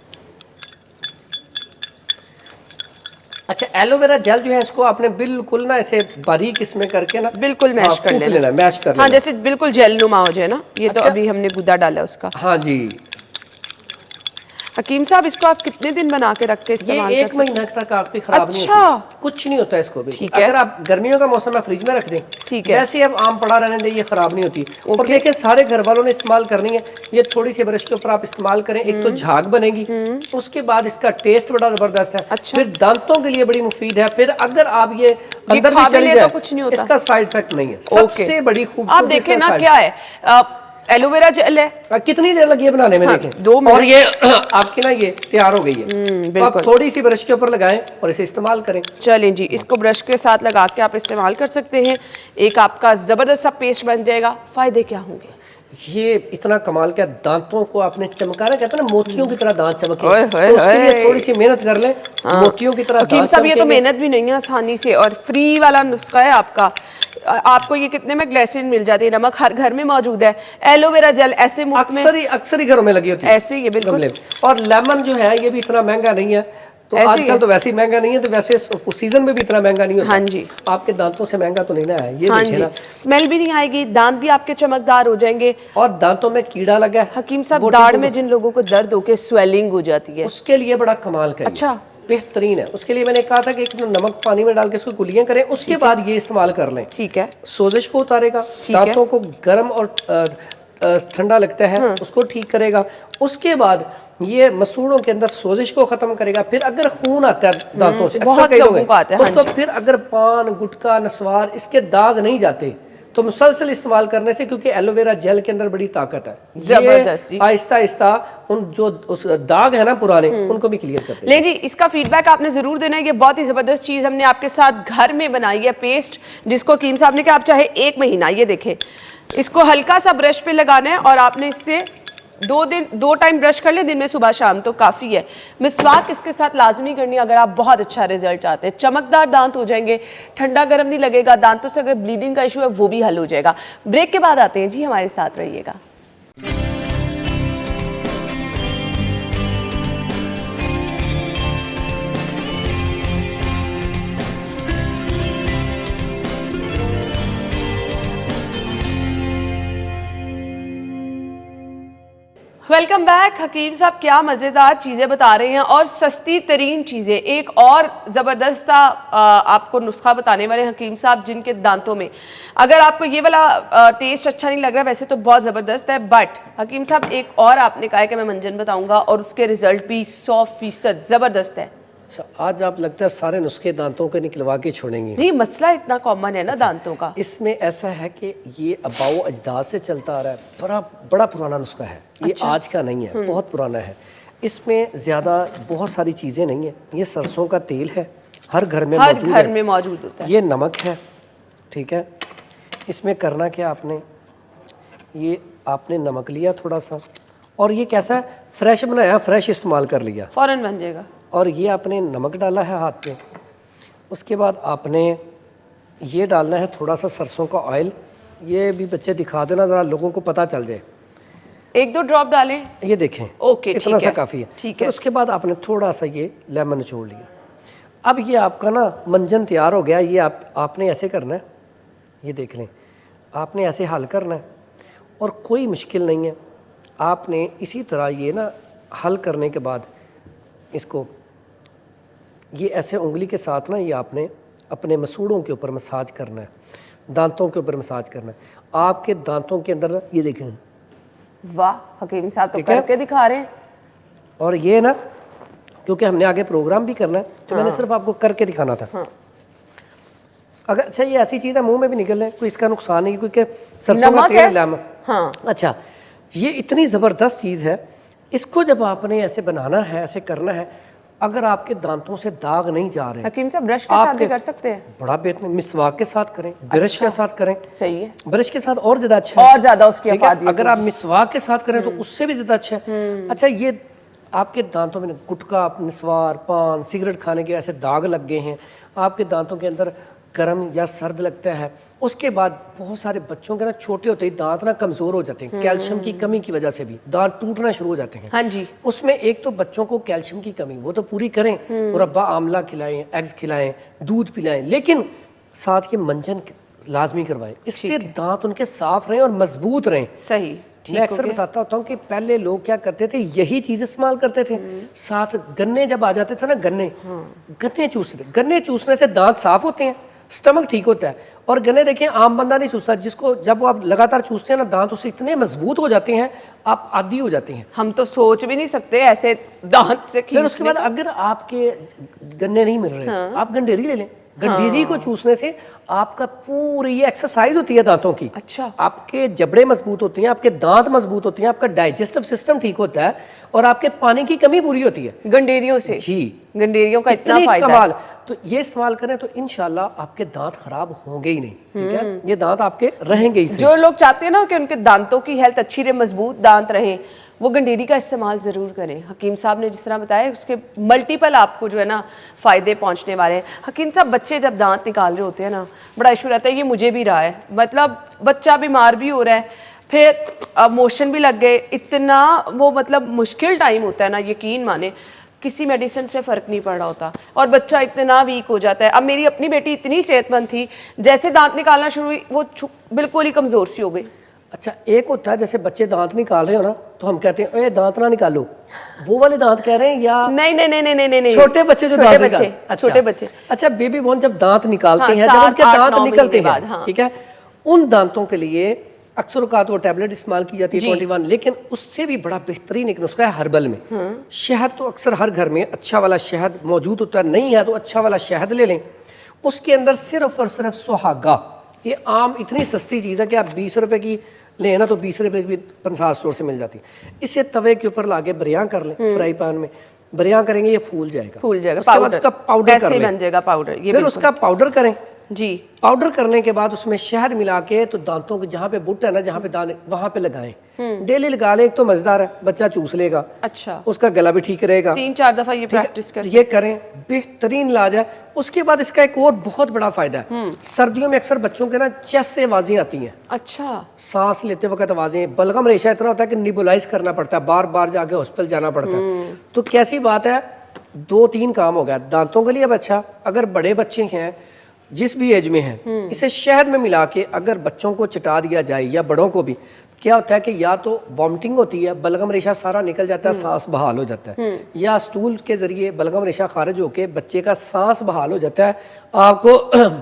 अच्छा, एलोवेरा जेल जो है इसको आपने बिल्कुल ना ऐसे बारीक इसमें करके ना बिल्कुल मैश कर लेना, मैश कर लेना। हाँ, जैसे बिल्कुल जेल नुमा हो जाए ना। ये तो अभी हमने गुदा डाला उसका। हाँ जी। हकीम साहब, इसको आप कितने दिन बना के रख के इस्तेमाल ये कर सकते हैं? 1 महीना तक आपकी खराब नहीं अच्छा। होती, कुछ नहीं होता इसको भी। ठीक है। अगर आप गर्मियों का मौसम है फ्रिज में रख दें, ठीक है, वैसे अब आम पड़ा रहने दें, ये खराब नहीं होती। और देखिए, सारे घर वालों ने इस्तेमाल करनी है। ये थोड़ी सी ब्रश के ऊपर आप इस्तेमाल करें, एक तो झाग बनेगी, उसके बाद इसका टेस्ट बड़ा जबरदस्त है। अच्छा। फिर दांतों के लिए बड़ी मुफीद है। फिर अगर आप ये अंदर भी चली जाए, कुछ नहीं होता, इसका साइड इफेक्ट नहीं है। सबसे बड़ी खूबसूरती आप देखें ना, क्या है, एलोवेरा जेल है। कितनी देर लगी है बनाने में? देखें 2 मिनट। और ये आपकी ना ये तैयार हो गई है। तो आप थोड़ी सी ब्रश के ऊपर लगाएं और इसे इस्तेमाल करें। चलें जी, इसको ब्रश के साथ लगा के आप इस्तेमाल कर सकते हैं। एक आपका जबरदस्त सा पेस्ट बन जाएगा। फायदे क्या होंगे? ये इतना कमाल का, दांतों को आपने चमकाना, कहते हैं ना मोतियों की तरह दांत चमके, ओए होए तो उसके लिए होए। थोड़ी सी मेहनत कर लें, मोतियों की तरह हकीम दांत साहब, ये तो चमकेंगे। मेहनत भी नहीं है, आसानी से, और फ्री वाला नुस्खा है आपका। आपको ये कितने में ग्लिसरीन मिल जाती है, नमक हर घर में मौजूद है, एलोवेरा जेल ऐसे मुफ्त में अक्सर ही घरों में लगी होती है ऐसे ही है, बिल्कुल। गमले में। और लेमन जो है ये भी इतना महंगा नहीं है, तो ऐसे ही आजकल है। तो वैसे ही महंगा नहीं है, तो वैसे सीजन में भी इतना महंगा नहीं होता। हाँ जी। आपके दांतों से महंगा तो नहीं ना है ये, हाँ देखिए जी, ना। स्मेल भी नहीं आएगी, दांत भी आपके चमकदार हो जाएंगे। और दांतों में कीड़ा लगा है, हकीम साहब, दाढ़ में जिन लोगों को दर्द होके स्वेलिंग हो जाती है, उसके लिए बड़ा कमाल का है। अच्छा, बेहतरीन है। उसके लिए मैंने कहा था कि एक नमक पानी में डाल के इसको गुलियां करें, उसके बाद ये इस्तेमाल कर लें। ठीक है, सोजिश को उतारेगा, दांतों को गर्म और ठंडा लगता है उसको ठीक करेगा। उसके बाद ये मसूड़ों के अंदर सोजिश को खत्म करेगा। फिर अगर खून आता है दांतों से, बहुत लोगों को आता है, हाँ उसको जी। फिर अगर पान, गुटखा, नस्वार, इसके दाग नहीं जाते तो मुसलसल इस्तेमाल करने से, क्योंकि एलोवेरा जेल के अंदर बड़ी ताकत है, जबरदस्त जी। आहिस्ता आहिस्ता उन जो उस दाग है ना पुराने, उनको भी क्लियर करते हैं। ले जी, इसका फीडबैक आपने जरूर देना है। ये बहुत ही जबरदस्त चीज हमने आपके साथ घर में बनाई है, पेस्ट, जिसको हकीम साहब ने कहा आप चाहे 1 महीना, ये देखें, इसको हल्का सा ब्रश पे लगाना है और आपने इससे 2 टाइम ब्रश कर ले, दिन में सुबह शाम, तो काफ़ी है। मिसवाक इसके साथ लाजमी करनी है अगर आप बहुत अच्छा रिजल्ट चाहते हैं। चमकदार दांत हो जाएंगे, ठंडा गर्म नहीं लगेगा, दांतों से अगर ब्लीडिंग का इशू है वो भी हल हो जाएगा। ब्रेक के बाद आते हैं जी, हमारे साथ रहिएगा। Welcome back. हकीम साहब क्या मज़ेदार चीज़ें बता रहे हैं, और सस्ती तरीन चीज़ें। एक और ज़बरदस्त आपको नुस्खा बताने वाले हकीम साहब, जिनके दांतों में, अगर आपको ये वाला टेस्ट अच्छा नहीं लग रहा, वैसे तो बहुत ज़बरदस्त है, बट हकीम साहब एक और आपने कहा है कि मैं मंजन बताऊंगा और उसके रिजल्ट भी 100% ज़बरदस्त है। अच्छा, आज आप लगता है सारे नुस्खे दांतों के निकलवा के छोड़ेंगे। नहीं, मसला इतना कॉमन है ना दांतों का। इसमें ऐसा है कि ये अबाओ अजदाद से चलता आ रहा है, बड़ा पुराना नुस्खा है ये। अच्छा। आज का नहीं है, बहुत पुराना है। इसमें ज़्यादा बहुत सारी चीज़ें नहीं है। ये सरसों का तेल है, हर घर में मौजूद होता है। ये नमक है, ठीक है। इसमें करना क्या आपने, ये आपने नमक लिया थोड़ा सा, और ये कैसा फ्रेश बनाया, फ्रेश इस्तेमाल कर लिया, फ़ौरन बन जाएगा। और ये आपने नमक डाला है हाथ पे। उसके बाद आपने ये डालना है थोड़ा सा सरसों का ऑयल। ये भी बच्चे दिखा देना ज़रा, लोगों को पता चल जाए। 1-2 ड्रॉप डालें, ये देखें, ओके, इतना सा काफ़ी है। ठीक फिर है। उसके बाद आपने थोड़ा सा ये लेमन निचोड़ लिया। अब ये आपका ना मंजन तैयार हो गया। ये आपने ऐसे करना है, ये देख लें, आपने ऐसे हल करना है और कोई मुश्किल नहीं है। आपने इसी तरह ये ना हल करने के बाद इसको ये ऐसे उंगली के साथ ना ये आपने अपने मसूड़ों के ऊपर मसाज करना है, दांतों के ऊपर मसाज करना है। आपके दांतों के अंदर ये देखें, वाह हकीम साहब तो ठीक है? करके दिखा रहे हैं। और ये ना क्योंकि हमने आगे प्रोग्राम भी करना है तो मैंने सिर्फ आपको करके दिखाना था। हाँ। अगर अच्छा ये ऐसी चीज़ है मुंह में भी निकल रहा है, कोई इसका नुकसान नहीं, क्योंकि सरसों का नमक तेल है। लेमन। हाँ। अच्छा, ये इतनी ज़बरदस्त चीज़ है, इसको जब आपने ऐसे बनाना है, ऐसे करना है, अगर आपके दांतों से दाग नहीं जा रहे, हकीम साहब ब्रश के साथ भी आपके- कर सकते हैं? बड़ा बेहतर, मिसवाक के साथ करें, ब्रश के साथ करें। सही है, ब्रश के साथ और ज्यादा अच्छा है, और ज्यादा उसकी ठीक है? अफादियत अगर आप मिसवाक के साथ करें तो उससे भी ज्यादा अच्छा है। अच्छा, ये आपके दांतों में गुटखा, निस्वार, पान, सिगरेट खाने के ऐसे दाग लग गए हैं, आपके दांतों के अंदर गर्म या सर्द लगता है, उसके बाद बहुत सारे बच्चों के ना छोटे होते ही दांत ना कमज़ोर हो जाते हैं, कैल्शियम की कमी की वजह से भी दांत टूटना शुरू हो जाते हैं। हाँ जी। उसमें एक तो बच्चों को कैल्शियम की कमी वो तो पूरी करें, मुरब्बा आंवला खिलाएं, एग्स खिलाएं, दूध पिलाएं, लेकिन साथ ये मंजन लाजमी करवाएं, इससे दांत उनके साफ रहें और मजबूत रहें। सही। मैं अक्सर बताता होता हूँ कि पहले लोग क्या करते थे, यही चीज इस्तेमाल करते थे। साथ गन्ने जब आ जाते थे ना, गन्ने चूसते थे। गन्ने चूसने से दांत साफ होते हैं, स्टमक ठीक होता है। और गन्ने देखें आम बंदा नहीं चूसता, जिसको जब वो आप लगातार चूसते हैं ना, दांत उससे इतने मजबूत हो जाते हैं, आप आदी हो जाते हैं। हम तो सोच भी नहीं सकते ऐसे दांत से फिर उसके बाद अगर आपके गन्ने नहीं मिल रहे, आप गंडेरी ले लें। गंडेरी को चूसने से आपका पूरी ये एक्सरसाइज होती है दांतों की। अच्छा। आपके जबड़े मजबूत होते हैं, आपके दांत मजबूत होते हैं, आपका डाइजेस्टिव सिस्टम ठीक होता है और आपके पानी की कमी पूरी होती है गंडेरियों से। जी। गंडेरियों का इतना इतनी फायदा कमाल। तो ये इस्तेमाल करें तो इंशाल्लाह आपके दांत खराब होंगे ही नहीं, ठीक है? ये दांत आपके रहेंगे ही है। सही। जो लोग चाहते हैं ना कि उनके दांतों की हेल्थ अच्छी रहे, मजबूत दांत रहे, वो गंडेरी का इस्तेमाल ज़रूर करें। हकीम साहब ने जिस तरह बताया उसके मल्टीपल आपको जो है ना फ़ायदे पहुंचने वाले हैं। हकीम साहब बच्चे जब दांत निकाल रहे होते हैं ना, बड़ा इशू रहता है, ये मुझे भी रहा है, मतलब बच्चा बीमार भी हो रहा है, फिर मोशन भी लग गए, इतना वो मतलब मुश्किल टाइम होता है ना, यकीन माने किसी मेडिसिन से फ़र्क नहीं पड़ रहा होता और बच्चा इतना वीक हो जाता है। अब मेरी अपनी बेटी इतनी सेहतमंद थी, जैसे दांत निकालना शुरू हुई वो बिल्कुल ही कमज़ोर सी हो गई। अच्छा, एक होता है जैसे बच्चे दांत निकाल रहे हो ना, तो हम कहते हैं ओए दांत ना निकालो, वो वाले दांत कह रहे हैं, या नहीं नहीं नहीं नहीं नहीं नहीं छोटे बच्चे जो दांत निकाल, छोटे बच्चे। अच्छा, बेबी बोर्न जब दांत निकालते हाँ, हैं, जब उनके 7, 8, दांत 9 निकलते महीने हैं, बाद, हाँ। ठीक है, उन दांतों के लिए अक्सर औकात वो टैबलेट इस्तेमाल की जाती है 21, लेकिन उससे भी बड़ा बेहतरीन एक नुस्खा है हर्बल में। शहद तो अक्सर हर घर में अच्छा वाला शहद मौजूद होता है, नहीं है तो अच्छा वाला शहद ले लें, उसके अंदर सिर्फ और सिर्फ सुहागा, ये आम इतनी सस्ती चीज़ है कि आप 20 रुपए की लें ना तो 20 रुपए की 50 स्टोर से मिल जाती है। इसे तवे के ऊपर लाके बरियां कर लें, फ्राई पैन में बरियां करेंगे, ये फूल जाएगा, उसके बाद उसका पाउडर कर लें, बन जाएगा पाउडर। ये फिर उसका पाउडर करें जी। पाउडर करने के बाद उसमें शहद मिला के तो दांतों के जहाँ पे बुट है ना, जहाँ पे दांत, वहां पे लगाएं। डेली लगा लें, एक तो मजेदार है, बच्चा चूस लेगा, अच्छा, उसका गला भी ठीक रहेगा। 3-4 दफा ये प्रैक्टिस कर ये करें, बेहतरीन इलाज है। उसके बाद इसका एक और बहुत बड़ा फायदा है, सर्दियों में अक्सर बच्चों के ना चेस्ट से आवाजें आती हैं, अच्छा, सांस लेते वक्त आवाजें, बलगम रेशा इतना होता है कि निबुलाइज करना पड़ता है, बार बार जाके हॉस्पिटल जाना पड़ता है। तो कैसी बात है, 2-3 काम हो गया दांतों के लिए। अब अच्छा, अगर बड़े बच्चे हैं जिस भी एज में हैं, इसे शहद में मिला के अगर बच्चों को चटा दिया जाए या बड़ों को भी, क्या होता है कि या तो वॉमिटिंग होती है, बलगम रेशा सारा निकल जाता है, सांस बहाल हो जाता है, या स्टूल के जरिए बलगम रेशा खारिज होके बच्चे का सांस बहाल हो जाता है। आपको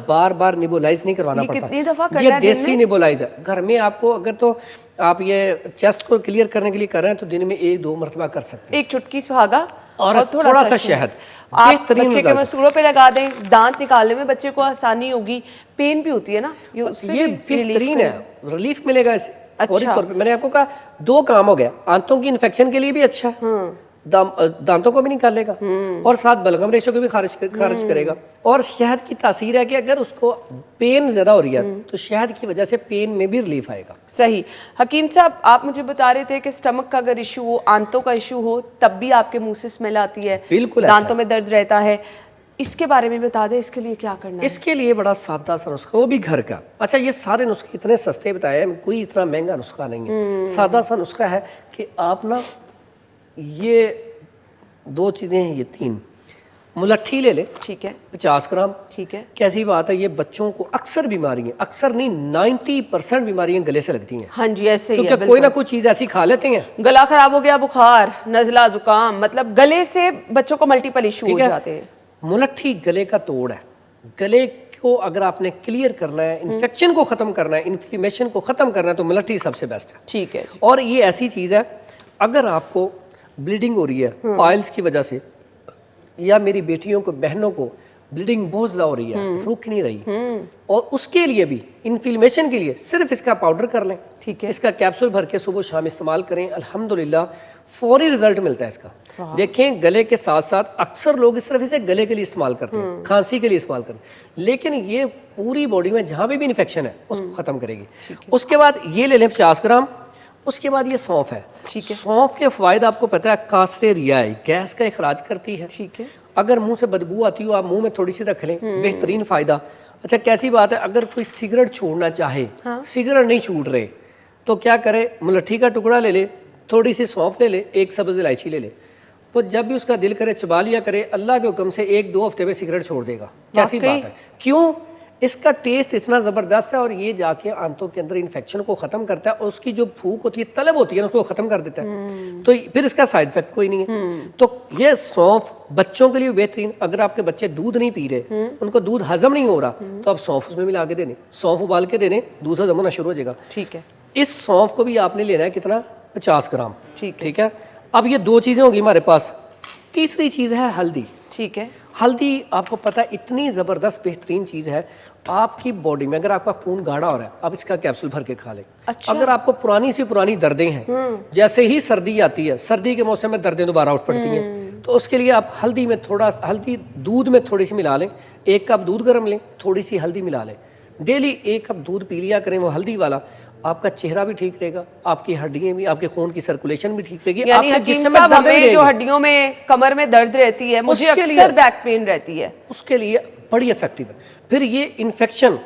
बार बार निबोलाइज नहीं करवाना पड़ता। कितनी दफा करना ये है दिन देसी में? निबोलाइज है घर में। आपको अगर तो आप ये चेस्ट को क्लियर करने के लिए कर रहे हैं तो दिन में 1-2 मरतबा कर सकते हैं। एक चुटकी सुहागा और थोड़ा सा शहद, आप बेहतरीन बच्चे के रिजल्ट। मसूड़ों पे लगा दें, दांत निकालने में बच्चे को आसानी होगी। पेन भी होती है ना, उससे ये भी relief बेहतरीन है, रिलीफ मिलेगा इससे। अच्छा। फौरी तौर पे मैंने आपको कहा 2 काम हो गया, आंतों की इन्फेक्शन के लिए भी अच्छा है, दांतों को भी निकालेगा और साथ बलगम रेशे को भी खारिज करेगा। और शहद की तासीर है कि अगर उसको पेन ज्यादा हो रही है तो शहद की वजह से पेन में भी रिलीफ आएगा। सही। हकीम साहब, आप मुझे बता रहे थे कि स्टमक का अगर इशू हो, आंतों का इशू हो, तब भी आपके मुंह से स्मेल आती है, बिल्कुल दांतों में दर्द रहता है, इसके बारे में बता दें, इसके लिए क्या करना है? इसके लिए बड़ा सादा सा नुस्खा, वो भी घर का। अच्छा, ये सारे नुस्खे इतने सस्ते बताए हैं, कोई इतना महंगा नुस्खा नहीं है। सादा सा नुस्खा है कि आप ना ये 2 चीज़ें हैं, ये 3, मुलट्ठी ले लें ठीक है 50 ग्राम। ठीक है। कैसी बात है, ये बच्चों को अक्सर बीमारियां, अक्सर नहीं 90% बीमारियां गले से लगती हैं, हाँ जी ऐसे ही है, क्योंकि कोई ना कोई चीज़ ऐसी खा लेते हैं। गला खराब हो गया, बुखार, नजला, जुकाम, मतलब गले से बच्चों को मल्टीपल इशू हो ठीक है? जाते हैं। मुलट्ठी गले का तोड़ है। गले को अगर आपने क्लियर करना है, इन्फेक्शन को ख़त्म करना है, इन्फ्लेमेशन को ख़त्म करना है, तो मुलट्ठी सबसे बेस्ट है। ठीक है। और ये ऐसी चीज़ है, अगर आपको ब्लीडिंग हो रही है पाइल्स की वजह से, या मेरी बेटियों को, बहनों को ब्लीडिंग बहुत ज़्यादा हो रही है, रुक नहीं रही, और उसके लिए भी, इन्फ्लेमेशन के लिए सिर्फ इसका पाउडर कर लें। ठीक है। इसका कैप्सूल भर के सुबह शाम इस्तेमाल करें, अल्हम्दुलिल्लाह फौरी रिजल्ट मिलता है इसका। देखें, गले के साथ साथ अक्सर लोग सिर्फ इसे गले के लिए इस्तेमाल करते हैं, खांसी के लिए इस्तेमाल करते हैं, लेकिन ये पूरी बॉडी में जहाँ भी इन्फेक्शन है उसको ख़त्म करेगी। उसके बाद ये ले लें 50 ग्राम। उसके बाद ये सौंफ है। ठीक है। सौंफ के फ़ायदे आपको पता है, कासरे रियाई, गैस का इखराज करती है। ठीक है। अगर मुंह से बदबू आती हो, आप मुंह में थोड़ी सी रख लें, बेहतरीन फ़ायदा। अच्छा, कैसी बात है, अगर कोई सिगरेट छोड़ना चाहे, सिगरेट नहीं छूट रहे, तो क्या करे, मुलट्ठी का टुकड़ा ले ले, थोड़ी सी सौंफ ले ले, एक सब्ज़ इलायची ले ले, वो जब भी उसका दिल करे चबा लिया करे, अल्लाह के हुक्म से 1-2 हफ्ते में सिगरेट छोड़ देगा। कैसी बात है, क्यों? इसका टेस्ट इतना ज़बरदस्त है, और ये जाके आंतों के अंदर इन्फेक्शन को ख़त्म करता है, और उसकी जो भूख होती है, तलब होती है ना, उसको ख़त्म कर देता है। तो फिर इसका साइड इफेक्ट कोई नहीं है। तो ये सौंफ बच्चों के लिए बेहतरीन। अगर आपके बच्चे दूध नहीं पी रहे, उनको दूध हजम नहीं हो रहा, तो आप सौंफ उसमें मिला के दे दें, सौंफ उबाल के दे दें, दूध हजम होना शुरू हो जाएगा। ठीक है। इस सौंफ को भी आपने लेना है कितना, 50 ग्राम। ठीक है। ठीक है। अब ये 2 चीज़ें होगी हमारे पास। तीसरी चीज़ है हल्दी। ठीक है। हल्दी आपको पता है इतनी ज़बरदस्त बेहतरीन चीज़ है, आपकी बॉडी में अगर आपका खून गाढ़ा हो रहा है, आप इसका कैप्सूल भर के खा लें। अच्छा। अगर आपको पुरानी सी पुरानी दर्दें हैं, जैसे ही सर्दी आती है, सर्दी के मौसम में दर्दें दोबारा उठ पड़ती हैं, तो उसके लिए आप हल्दी में थोड़ा, हल्दी दूध में थोड़ी सी मिला लें, 1 कप दूध गर्म लें, थोड़ी सी हल्दी मिला लें, डेली 1 कप दूध पी लिया करें वो हल्दी वाला। आपका चेहरा भी ठीक रहेगा, आपकी हड्डियां भी, आपके खून की सर्कुलेशन भी ठीक रहेगी, यानी आपके हकीम जिस्म में साहब, दर्द भी हमें जो रहेगी। हड्डियों में, कमर में दर्द रहती है, मुझे उसके लिए- अक्सर बैक पेन रहती है, उसके लिए बड़ी इफेक्टिव है। फिर ये इन्फेक्शन,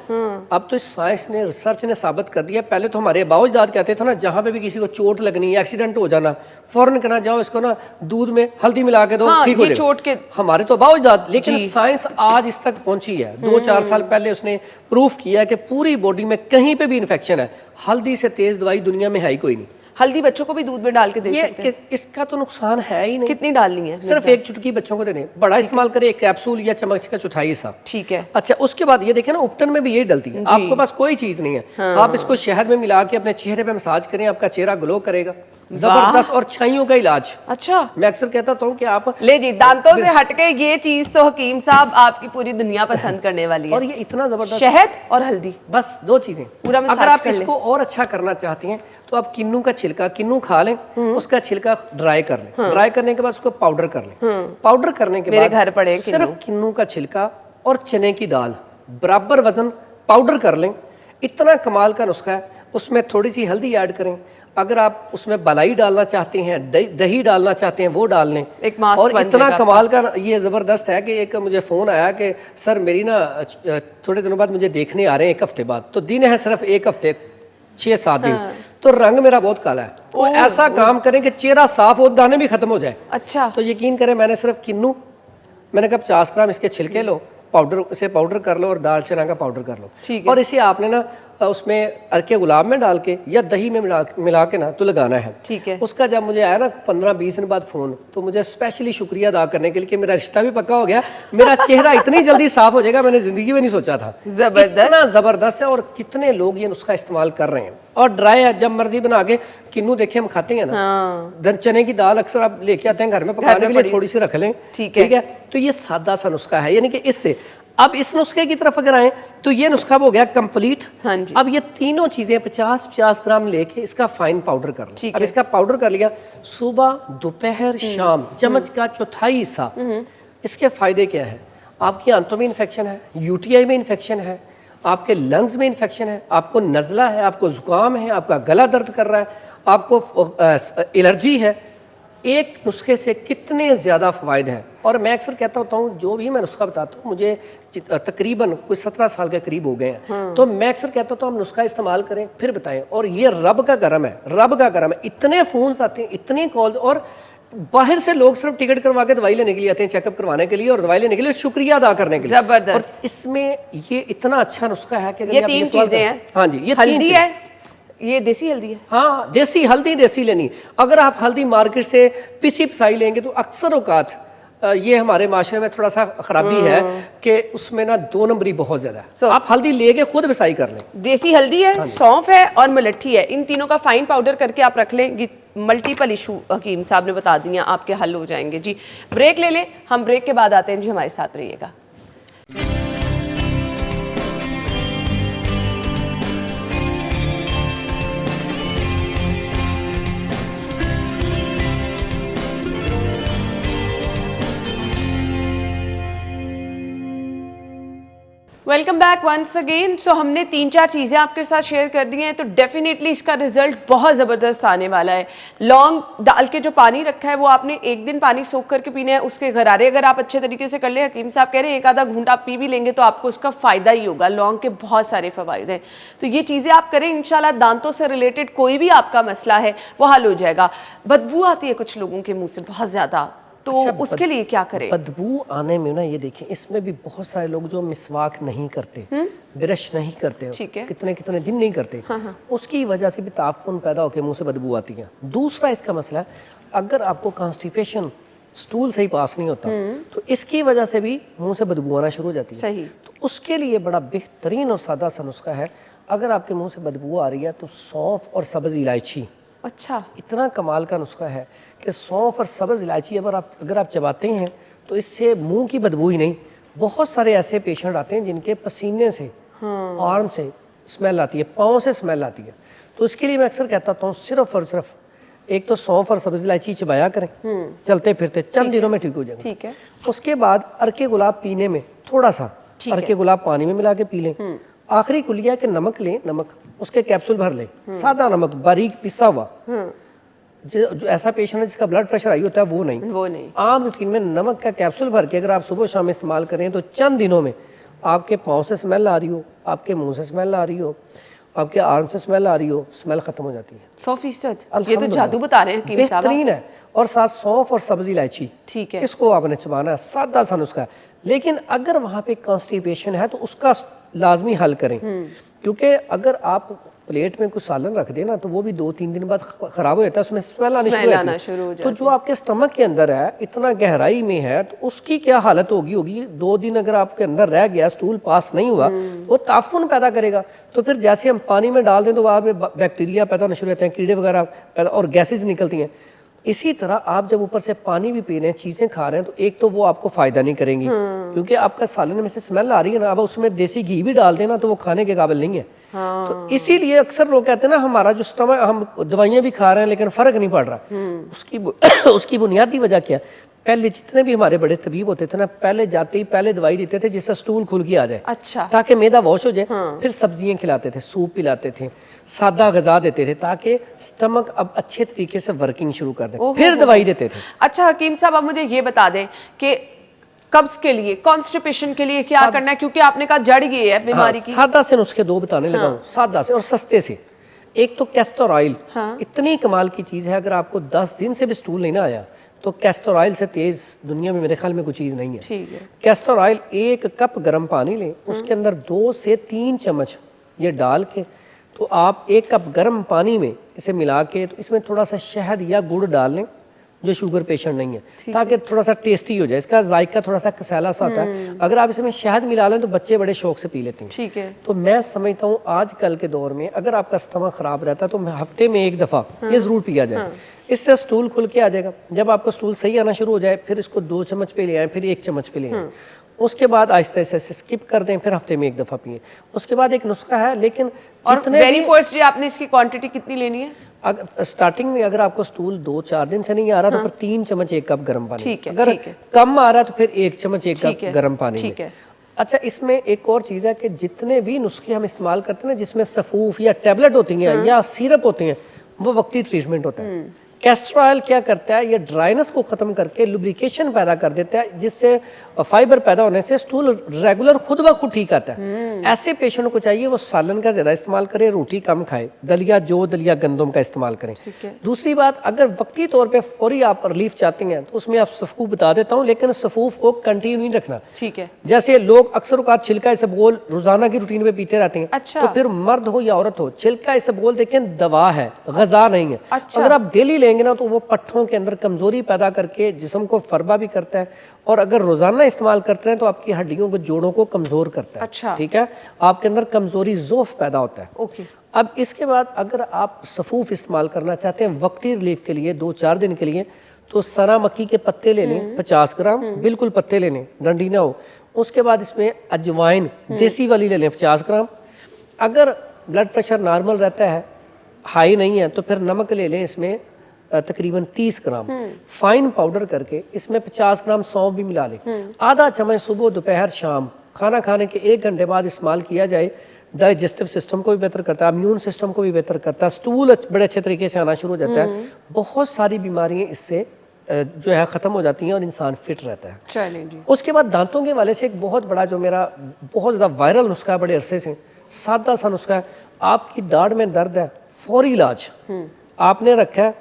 अब तो साइंस ने, रिसर्च ने साबित कर दिया। पहले तो हमारे बाओजदाद कहते थे ना, जहाँ पे भी किसी को चोट लगनी है, एक्सीडेंट हो जाना, फौरन कहना जाओ इसको ना दूध में हल्दी मिला के दो, हाँ, ठीक हो ये जाएगा। चोट के हमारे तो बाओजदाद, लेकिन साइंस आज इस तक पहुंची है। 2-4 साल पहले उसने प्रूफ किया कि पूरी बॉडी में कहीं पे भी इन्फेक्शन है, हल्दी से तेज दवाई दुनिया में है ही कोई नहीं। हल्दी बच्चों को भी दूध में डाल के दे सकते हैं? इसका तो नुकसान है ही नहीं। कितनी डालनी है? सिर्फ 1 चुटकी बच्चों को देने, बड़ा इस्तेमाल करें 1 कैप्सूल या चम्मच का चौथाई हिस्सा। ठीक है। अच्छा, उसके बाद ये देखें ना, उपटन में भी यही डलती है, आपके पास कोई चीज नहीं है, आप इसको शहद में मिला के अपने चेहरे पे मसाज करें, आपका चेहरा ग्लो करेगा, जबरदस्त। और छाइयों का इलाज, अच्छा, मैं अक्सर कहता हूँ कि आप, ले जी, दांतों से हटके ये चीज तो हकीम साहब आपकी पूरी दुनिया पसंद करने वाली है। और ये इतना जबरदस्त, शहद और हल्दी, बस 2 चीजें। पूरा मसाज अगर आप कर लें। इसको और अच्छा करना चाहती हैं, तो आप किन्नू का छिलका, किन्नू खा लें, उसका छिलका ड्राई कर लें, ड्राई करने के बाद उसको पाउडर कर लें, पाउडर करने के बाद मेरे घर पड़े हैं सिर्फ किन्नू का छिलका और चने की दाल बराबर वजन पाउडर कर लें। इतना कमाल का नुस्खा है। उसमें थोड़ी सी हल्दी ऐड करें, अगर आप उसमें मलाई डालना चाहते हैं, दही डालना चाहते हैं, वो डाल लें। एक मास्क और बन इतना जाएगा कमाल का ये ज़बरदस्त है कि एक मुझे फ़ोन आया कि सर मेरी ना थोड़े दिनों बाद मुझे देखने आ रहे हैं, 1 हफ्ते बाद, तो दिन है सिर्फ 1 हफ्ते, 6-7 दिन, तो रंग मेरा बहुत काला है, तो ऐसा काम करें कि चेहरा साफ हो, दाने भी खत्म हो जाए। अच्छा, तो यकीन करें, मैंने सिर्फ किन्नू, मैंने कहा 50 ग्राम इसके छिलके लो, पाउडर, इसे पाउडर कर लो, और दाल चना का पाउडर कर लो, ठीक है। और इसे आपने ना उसमें अरके गुलाब में डाल के या दही में मिला के ना तो लगाना है। ठीक है। उसका जब मुझे आया ना 15-20 दिन बाद फ़ोन, तो मुझे स्पेशली शुक्रिया अदा करने के लिए कि मेरा रिश्ता भी पक्का हो गया, मेरा चेहरा इतनी जल्दी साफ हो जाएगा, मैंने ज़िंदगी में नहीं सोचा था। जबरदस्त, इतना ज़बरदस्त है, और कितने लोग ये नुस्खा इस्तेमाल कर रहे हैं। और ड्राई है, जब मर्जी बना के, किन्नू देखे हम खाते हैं ना, हाँ, चने की दाल अक्सर आप लेके आते हैं घर में पकाने के लिए, थोड़ी सी रख लें, ठीक है। तो ये सादा सा नुस्खा है, यानी कि इससे अब इस नुस्खे की तरफ अगर आए तो ये नुस्खा हो गया कंप्लीट। हाँ जी। अब ये तीनों चीजें 50-50 ग्राम लेके इसका फाइन पाउडर कर लें। अब है। इसका पाउडर कर लिया, सुबह दोपहर शाम चम्मच का चौथाई हिस्सा। इसके फायदे क्या है? आपकी आंतों में इन्फेक्शन है, यूटीआई में इन्फेक्शन है, आपके लंग्स में इन्फेक्शन है, आपको नज़ला है, आपको जुकाम है, आपका गला दर्द कर रहा है, आपको एलर्जी है, एक नुस्खे से कितने ज़्यादा फ़वाइद हैं। और मैं अक्सर कहता होता हूँ, जो भी मैं नुस्खा बताता हूँ, मुझे तकरीबन कोई 17 साल के करीब हो गए हैं, तो मैं अक्सर कहता हूँ हम नुस्खा इस्तेमाल करें फिर बताएं। और ये रब का करम है, रब का करम है, इतने फ़ोन्स आते हैं, इतनी कॉल्स, और बाहर से लोग सिर्फ टिकट करवा के दवाई लेने के लिए आते हैं, चेकअप करवाने के लिए और दवाई लेने के लिए, शुक्रिया अदा करने के लिए। जबरदस्त। और इसमें ये इतना अच्छा नुस्खा है कि अगर ये आप 3 सवाल चीजें करें- हैं। हाँ जी, ये 3 हल्दी चीजें। है, ये देसी हल्दी है। हाँ, देसी हल्दी, देसी लेनी। अगर आप हल्दी मार्केट से पिसी पिसाई लेंगे तो अक्सर औकात ये हमारे माशरे में थोड़ा सा खराबी है कि उसमें ना 2 नंबरी बहुत ज्यादा है। आप हल्दी लेके खुद पिसाई कर लें। देसी हल्दी है, सौंफ है और मुलट्ठी है, इन तीनों का फाइन पाउडर करके आप रख लें। मल्टीपल इशू हकीम साहब ने बता दिया, आपके हल हो जाएंगे जी। ब्रेक ले लें, हम ब्रेक के बाद आते हैं जी, हमारे साथ रहिएगा। Welcome back once again. So हमने 3-4 चीज़ें आपके साथ शेयर कर दी हैं, तो डेफिनेटली इसका रिजल्ट बहुत ज़बरदस्त आने वाला है। लौंग डाल के जो पानी रखा है वो आपने 1 दिन पानी सोख करके पीना है। उसके गरारे अगर आप अच्छे तरीके से कर ले, हकीम साहब कह रहे हैं 1 आधा घूंट आप पी भी लेंगे तो आपको उसका फ़ायदा ही होगा। लौंग के बहुत सारे फ़वाइद हैं, तो ये चीज़ें आप करें, इंशाल्लाह दांतों से रिलेटेड कोई भी आपका मसला है वो हल हो जाएगा। बदबू आती है कुछ लोगों के मुँह से बहुत ज़्यादा, तो उसके लिए क्या करें? बदबू आने में ना, ये देखिए इसमें भी बहुत सारे लोग जो मिसवाक नहीं करते, ब्रश नहीं करते, ठीक है। कितने कितने दिन नहीं करते, उसकी वजह से भी ताफुन पैदा होकर मुंह से बदबू आती है। दूसरा इसका मसला है, अगर आपको कॉन्स्टिपेशन स्टूल से ही पास नहीं होता तो इसकी वजह से भी मुंह से बदबू आना शुरू हो जाती है। सही। तो उसके लिए बड़ा बेहतरीन और सादा सा नुस्खा है। अगर आपके मुंह से बदबू आ रही है तो सौंफ और सब्ज़ इलायची, अच्छा, इतना कमाल का नुस्खा है कि सौंफ और सब्ज़ इलायची अगर आप चबाते हैं तो इससे मुंह की बदबू ही नहीं, बहुत सारे ऐसे पेशेंट आते हैं जिनके पसीने से, आर्म से स्मेल आती है, पाँव से स्मेल आती है। तो इसके लिए मैं अक्सर कहता हूँ सिर्फ और सिर्फ एक तो सौंफ और सब्ज़ इलायची चबाया करें, चलते फिरते चंद दिनों में ठीक हो जाएगा। ठीक है। उसके बाद अरके गुलाब पीने में थोड़ा सा अरके गुलाब पानी में मिला के पी लें। आखिरी कुलिया के नमक लें, नमक उसके कैप्सूल भर लें, सादा नमक बारीक पिसा हुआ। जो ऐसा पेशेंट है जिसका ब्लड प्रेशर हाई होता है वो नहीं, आम रूटीन में नमक का कैप्सूल भर के अगर आप सुबह शाम इस्तेमाल करें तो चंद दिनों में आपके पाँव से स्मेल आ रही हो, आपके मुंह से स्मेल आ रही हो, आपके आर्म से स्मेल आ रही हो, स्मेल खत्म हो जाती है 100%। ये तो जादू बता रहे हैं हकीम साहब। बेहतरीन है। और साथ सौंफ और सब्ज़ इलायची, ठीक है, इसको आपने चबाना है, सादा सा नुस्खा है। लेकिन अगर वहाँ पे कॉन्स्टिपेशन है तो उसका लाजमी हल करें, क्योंकि अगर आप प्लेट में कुछ सालन रख देना तो वो भी 2-3 दिन बाद खराब हो जाता है, उसमें स्मेल आनी शुरू हो जाती है। तो जो आपके स्टमक के अंदर है, इतना गहराई में है, तो उसकी क्या हालत होगी 2 दिन अगर आपके अंदर रह गया, स्टूल पास नहीं हुआ, वो ताफुन पैदा करेगा। तो फिर जैसे हम पानी में डाल दें तो वहाँ पे बैक्टीरिया पैदा होने शुरू होते हैं, कीड़े वगैरह पैदा और गैसेज निकलती हैं। इसी तरह आप जब ऊपर से पानी भी पी रहे हैं, चीज़ें खा रहे हैं, तो एक तो वो आपको फ़ायदा नहीं करेंगी, क्योंकि आपका सालन में से स्मेल आ रही है ना, अब उसमें देसी घी भी डाल देना तो वो खाने के काबिल नहीं है। तो इसीलिए अक्सर लोग कहते हैं ना, हमारा जो स्टमक, हम दवाइयाँ भी खा रहे हैं लेकिन फ़र्क नहीं पड़ रहा। उसकी बुनियादी वजह क्या है? पहले जितने भी हमारे बड़े तबीब होते थे ना, पहले जाते ही पहले दवाई देते थे जिससे स्टूल खुल के आ जाए, अच्छा, ताकि मैदा वॉश हो जाए। फिर सब्जियां खिलाते थे, सूप पिलाते थे, सादा गजा देते थे, ताकि स्टमक अब अच्छे तरीके से वर्किंग शुरू कर दे, फिर दवाई देते थे। अच्छा हकीम साहब, आप मुझे ये बता दें कि कब्ज के लिए, कॉन्स्टिपेशन के लिए क्या करना है, क्योंकि आपने कहा जड़ ये है बीमारी की। सादा से नुस्खे 2 बताने लगा हूं, सादा से और सस्ते से। एक तो कैस्टर ऑयल, इतनी कमाल की चीज़ है, अगर आपको 10 दिन से भी स्टूल नहीं ना आया तो कैस्टर ऑयल से तेज़ दुनिया में मेरे ख्याल में कोई चीज़ नहीं है। ठीक है। कैस्टर ऑयल 1 कप गर्म पानी लें, उसके अंदर 2 से 3 चम्मच ये डाल के, तो आप 1 कप गर्म पानी में इसे मिला के, तो इसमें थोड़ा सा शहद या गुड़ डाल लें, जो शुगर पेशेंट नहीं है, ताकि थोड़ा सा टेस्टी हो जाए। इसका जायका थोड़ा सा कसैला सा होता है। अगर आप इसमें शहद मिला लें तो बच्चे बड़े शौक से पी लेते हैं। ठीक है। तो मैं समझता हूँ आजकल के दौर में अगर आपका स्टमक खराब रहता है तो हफ्ते में 1 दफ़ा ये ज़रूर पिया जाए, इससे स्टूल खुल के आ जाएगा। जब आपका स्टूल सही आना शुरू हो जाए, फिर इसको 2 चम्मच पे ले आए, फिर 1 चम्मच पे ले आए, उसके बाद आहिस्ता आहिस्ता स्किप कर दें, फिर हफ्ते में 1 दफ़ा पिए। उसके बाद एक नुस्खा है, लेकिन जितने वेरी फर्स्ट डे आपने इसकी क्वांटिटी कितनी लेनी है? स्टार्टिंग में अगर आपको स्टूल 2-4 दिन से नहीं आ रहा तो फिर 3 चम्मच 1 कप गर्म पानी। ठीक है, अगर कम आ रहा है तो फिर 1 चम्मच 1 कप गर्म पानी में। अच्छा, इसमें एक और चीज़ है कि जितने भी नुस्खे हम इस्तेमाल करते हैं ना, जिसमें सफूफ या टैबलेट होती हैं या सिरप होते हैं, वो वक्ती ट्रीटमेंट होता है। कैस्टर ऑयल क्या करता है, ये ड्राइनेस को ख़त्म करके लुब्रिकेशन पैदा कर देता है, जिससे फाइबर पैदा होने से स्टूल रेगुलर खुद ब खुद ठीक आता है। ऐसे पेशेंट को चाहिए वो सालन का ज़्यादा इस्तेमाल करें, रोटी कम खाए, दलिया दलिया गंदम का इस्तेमाल करें। दूसरी बात, अगर वक्ती तौर पर फौरी आप रिलीफ चाहते हैं तो उसमें आप सफ़ूफ बता देता हूँ, लेकिन सफ़ूफ को कंटिन्यू नहीं रखना। ठीक है। जैसे लोग अक्सर औक़ात छिलका इसबगोल रोज़ाना की रूटीन में पीते रहते हैं। अच्छा। तो फिर मर्द हो या औरत हो, छिलका इसबगोल देखें दवा है, ग़ज़ा नहीं है। अच्छा। अगर आप डेली लेंगे ना तो वो पट्ठों के अंदर कमजोरी पैदा करके जिस्म को फरबा भी करता है, और अगर रोजाना इस्तेमाल करते हैं तो आपकी हड्डियों को, जोड़ों को कमजोर करता है। अच्छा। ठीक है, आपके अंदर कमजोरी, ज़ोफ पैदा होता है। ओके। अब इसके बाद अगर आप सफ़ूफ इस्तेमाल करना चाहते हैं वक्ती रिलीफ के लिए 2-4 दिन के लिए, तो सना मक्की के पत्ते ले लें 50 ग्राम, बिल्कुल पत्ते ले लें, डंडी ना हो। उसके बाद इसमें अजवाइन देसी वाली ले लें 50 ग्राम। अगर ब्लड प्रेशर नॉर्मल रहता है, हाई नहीं है, तो फिर नमक ले लें इसमें तकरीबन 30 ग्राम फाइन पाउडर करके, इसमें 50 ग्राम सौंफ भी मिला लें। आधा चम्मच सुबह दोपहर शाम खाना खाने के 1 घंटे बाद इस्तेमाल किया जाए। डाइजेस्टिव सिस्टम को भी बेहतर करता है, इम्यून सिस्टम को भी बेहतर करता है, स्टूल बड़े अच्छे तरीके से आना शुरू हो जाता है। बहुत सारी बीमारियां इससे जो है ख़त्म हो जाती हैं और इंसान फिट रहता है। चलिए जी। उसके बाद दांतों के वाले से एक बहुत बड़ा, जो मेरा बहुत ज़्यादा वायरल नुस्खा है बड़े अरसे से, सादा सा नुस्खा है। आपकी दाढ़ में दर्द है, फौरी इलाज आपने रखा है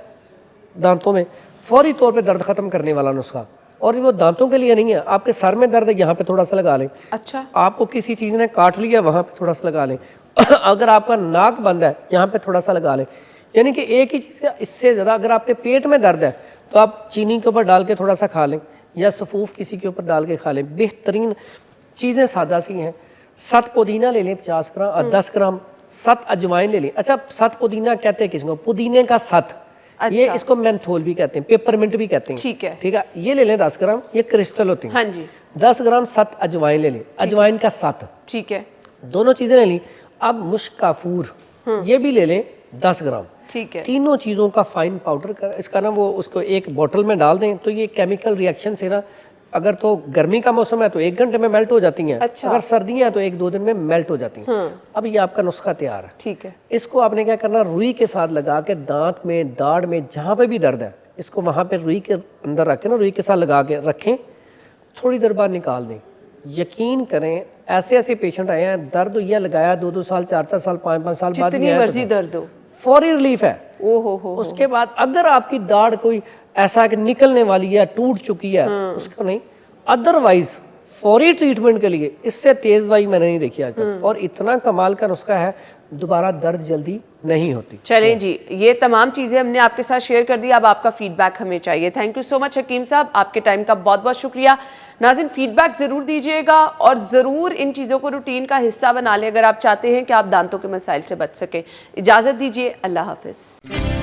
दांतों में, फौरी तौर पे दर्द खत्म करने वाला नुस्खा। और वो दांतों के लिए नहीं है, आपके सर में दर्द है, यहाँ पे थोड़ा सा लगा लें। अच्छा। आपको किसी चीज़ ने काट लिया, वहाँ पे थोड़ा सा लगा लें। अगर आपका नाक बंद है, यहाँ पे थोड़ा सा लगा लें। यानी कि एक ही चीज़ का, इससे ज़्यादा अगर आपके पेट में दर्द है तो आप चीनी के ऊपर डाल के थोड़ा सा खा लें, या सफ़ूफ किसी के ऊपर डाल के खा लें। बेहतरीन चीज़ें सादा सी हैं। 7 पुदीना ले लें 50 ग्राम, 10 ग्राम। 7 अजवाइन ले लें। अच्छा, 7 पुदीना कहते हैं किसको? पुदीने का 7। अच्छा। ये इसको मेंथोल भी कहते हैं, पेपरमिंट भी कहते हैं। ठीक है। ठीक है, ये ले लें 10 ग्राम, ये क्रिस्टल होती हैं। हाँ जी। 10 ग्राम 7 अजवाइन ले लें, अजवाइन का 7। ठीक है। दोनों चीज़ें ले ली। अब मुश्काफूर ये भी ले लें 10 ग्राम। ठीक है। तीनों चीज़ों का फाइन पाउडर कर, इसका ना वो उसको एक बोतल में डाल दें, तो ये केमिकल रिएक्शन से ना, अगर तो गर्मी का मौसम है तो 1 घंटे में मेल्ट हो जाती हैं। अच्छा। अगर सर्दियाँ हैं तो 1-2 दिन में मेल्ट हो जाती हैं। अब ये आपका नुस्खा तैयार है। ठीक है। इसको आपने क्या करना, रुई के साथ लगा के दांत में, दाढ़ में, जहाँ पे भी दर्द है, इसको वहाँ पे रुई के अंदर रखें ना, रुई के साथ लगा के रखें, थोड़ी देर बाद निकाल दें। यकीन करें, ऐसे ऐसे पेशेंट आए हैं, दर्द यह लगाया 2-2 साल, 4-4 साल, 5-5 साल बाद जितनी मर्जी दर्द हो, फौरी रिलीफ है। ओहो हो। उसके बाद अगर आपकी दाढ़ कोई ऐसा कि निकलने वाली है, टूट चुकी है, उसको नहीं, अदरवाइज फौरी ट्रीटमेंट के लिए इससे तेज दवाई मैंने नहीं देखी आज तक। और इतना कमाल का नुस्खा है, दोबारा दर्द जल्दी नहीं होती। चलें जी, ये तमाम चीज़ें हमने आपके साथ शेयर कर दी। अब आपका फीडबैक हमें चाहिए। थैंक यू सो मच हकीम साहब, आपके टाइम का बहुत बहुत शुक्रिया। नाज़रीन, फीडबैक ज़रूर दीजिएगा और ज़रूर इन चीज़ों को रूटीन का हिस्सा बना लें अगर आप चाहते हैं कि आप दांतों के मसाइल से बच सकें। इजाज़त दीजिए, अल्लाह हाफ़िज़।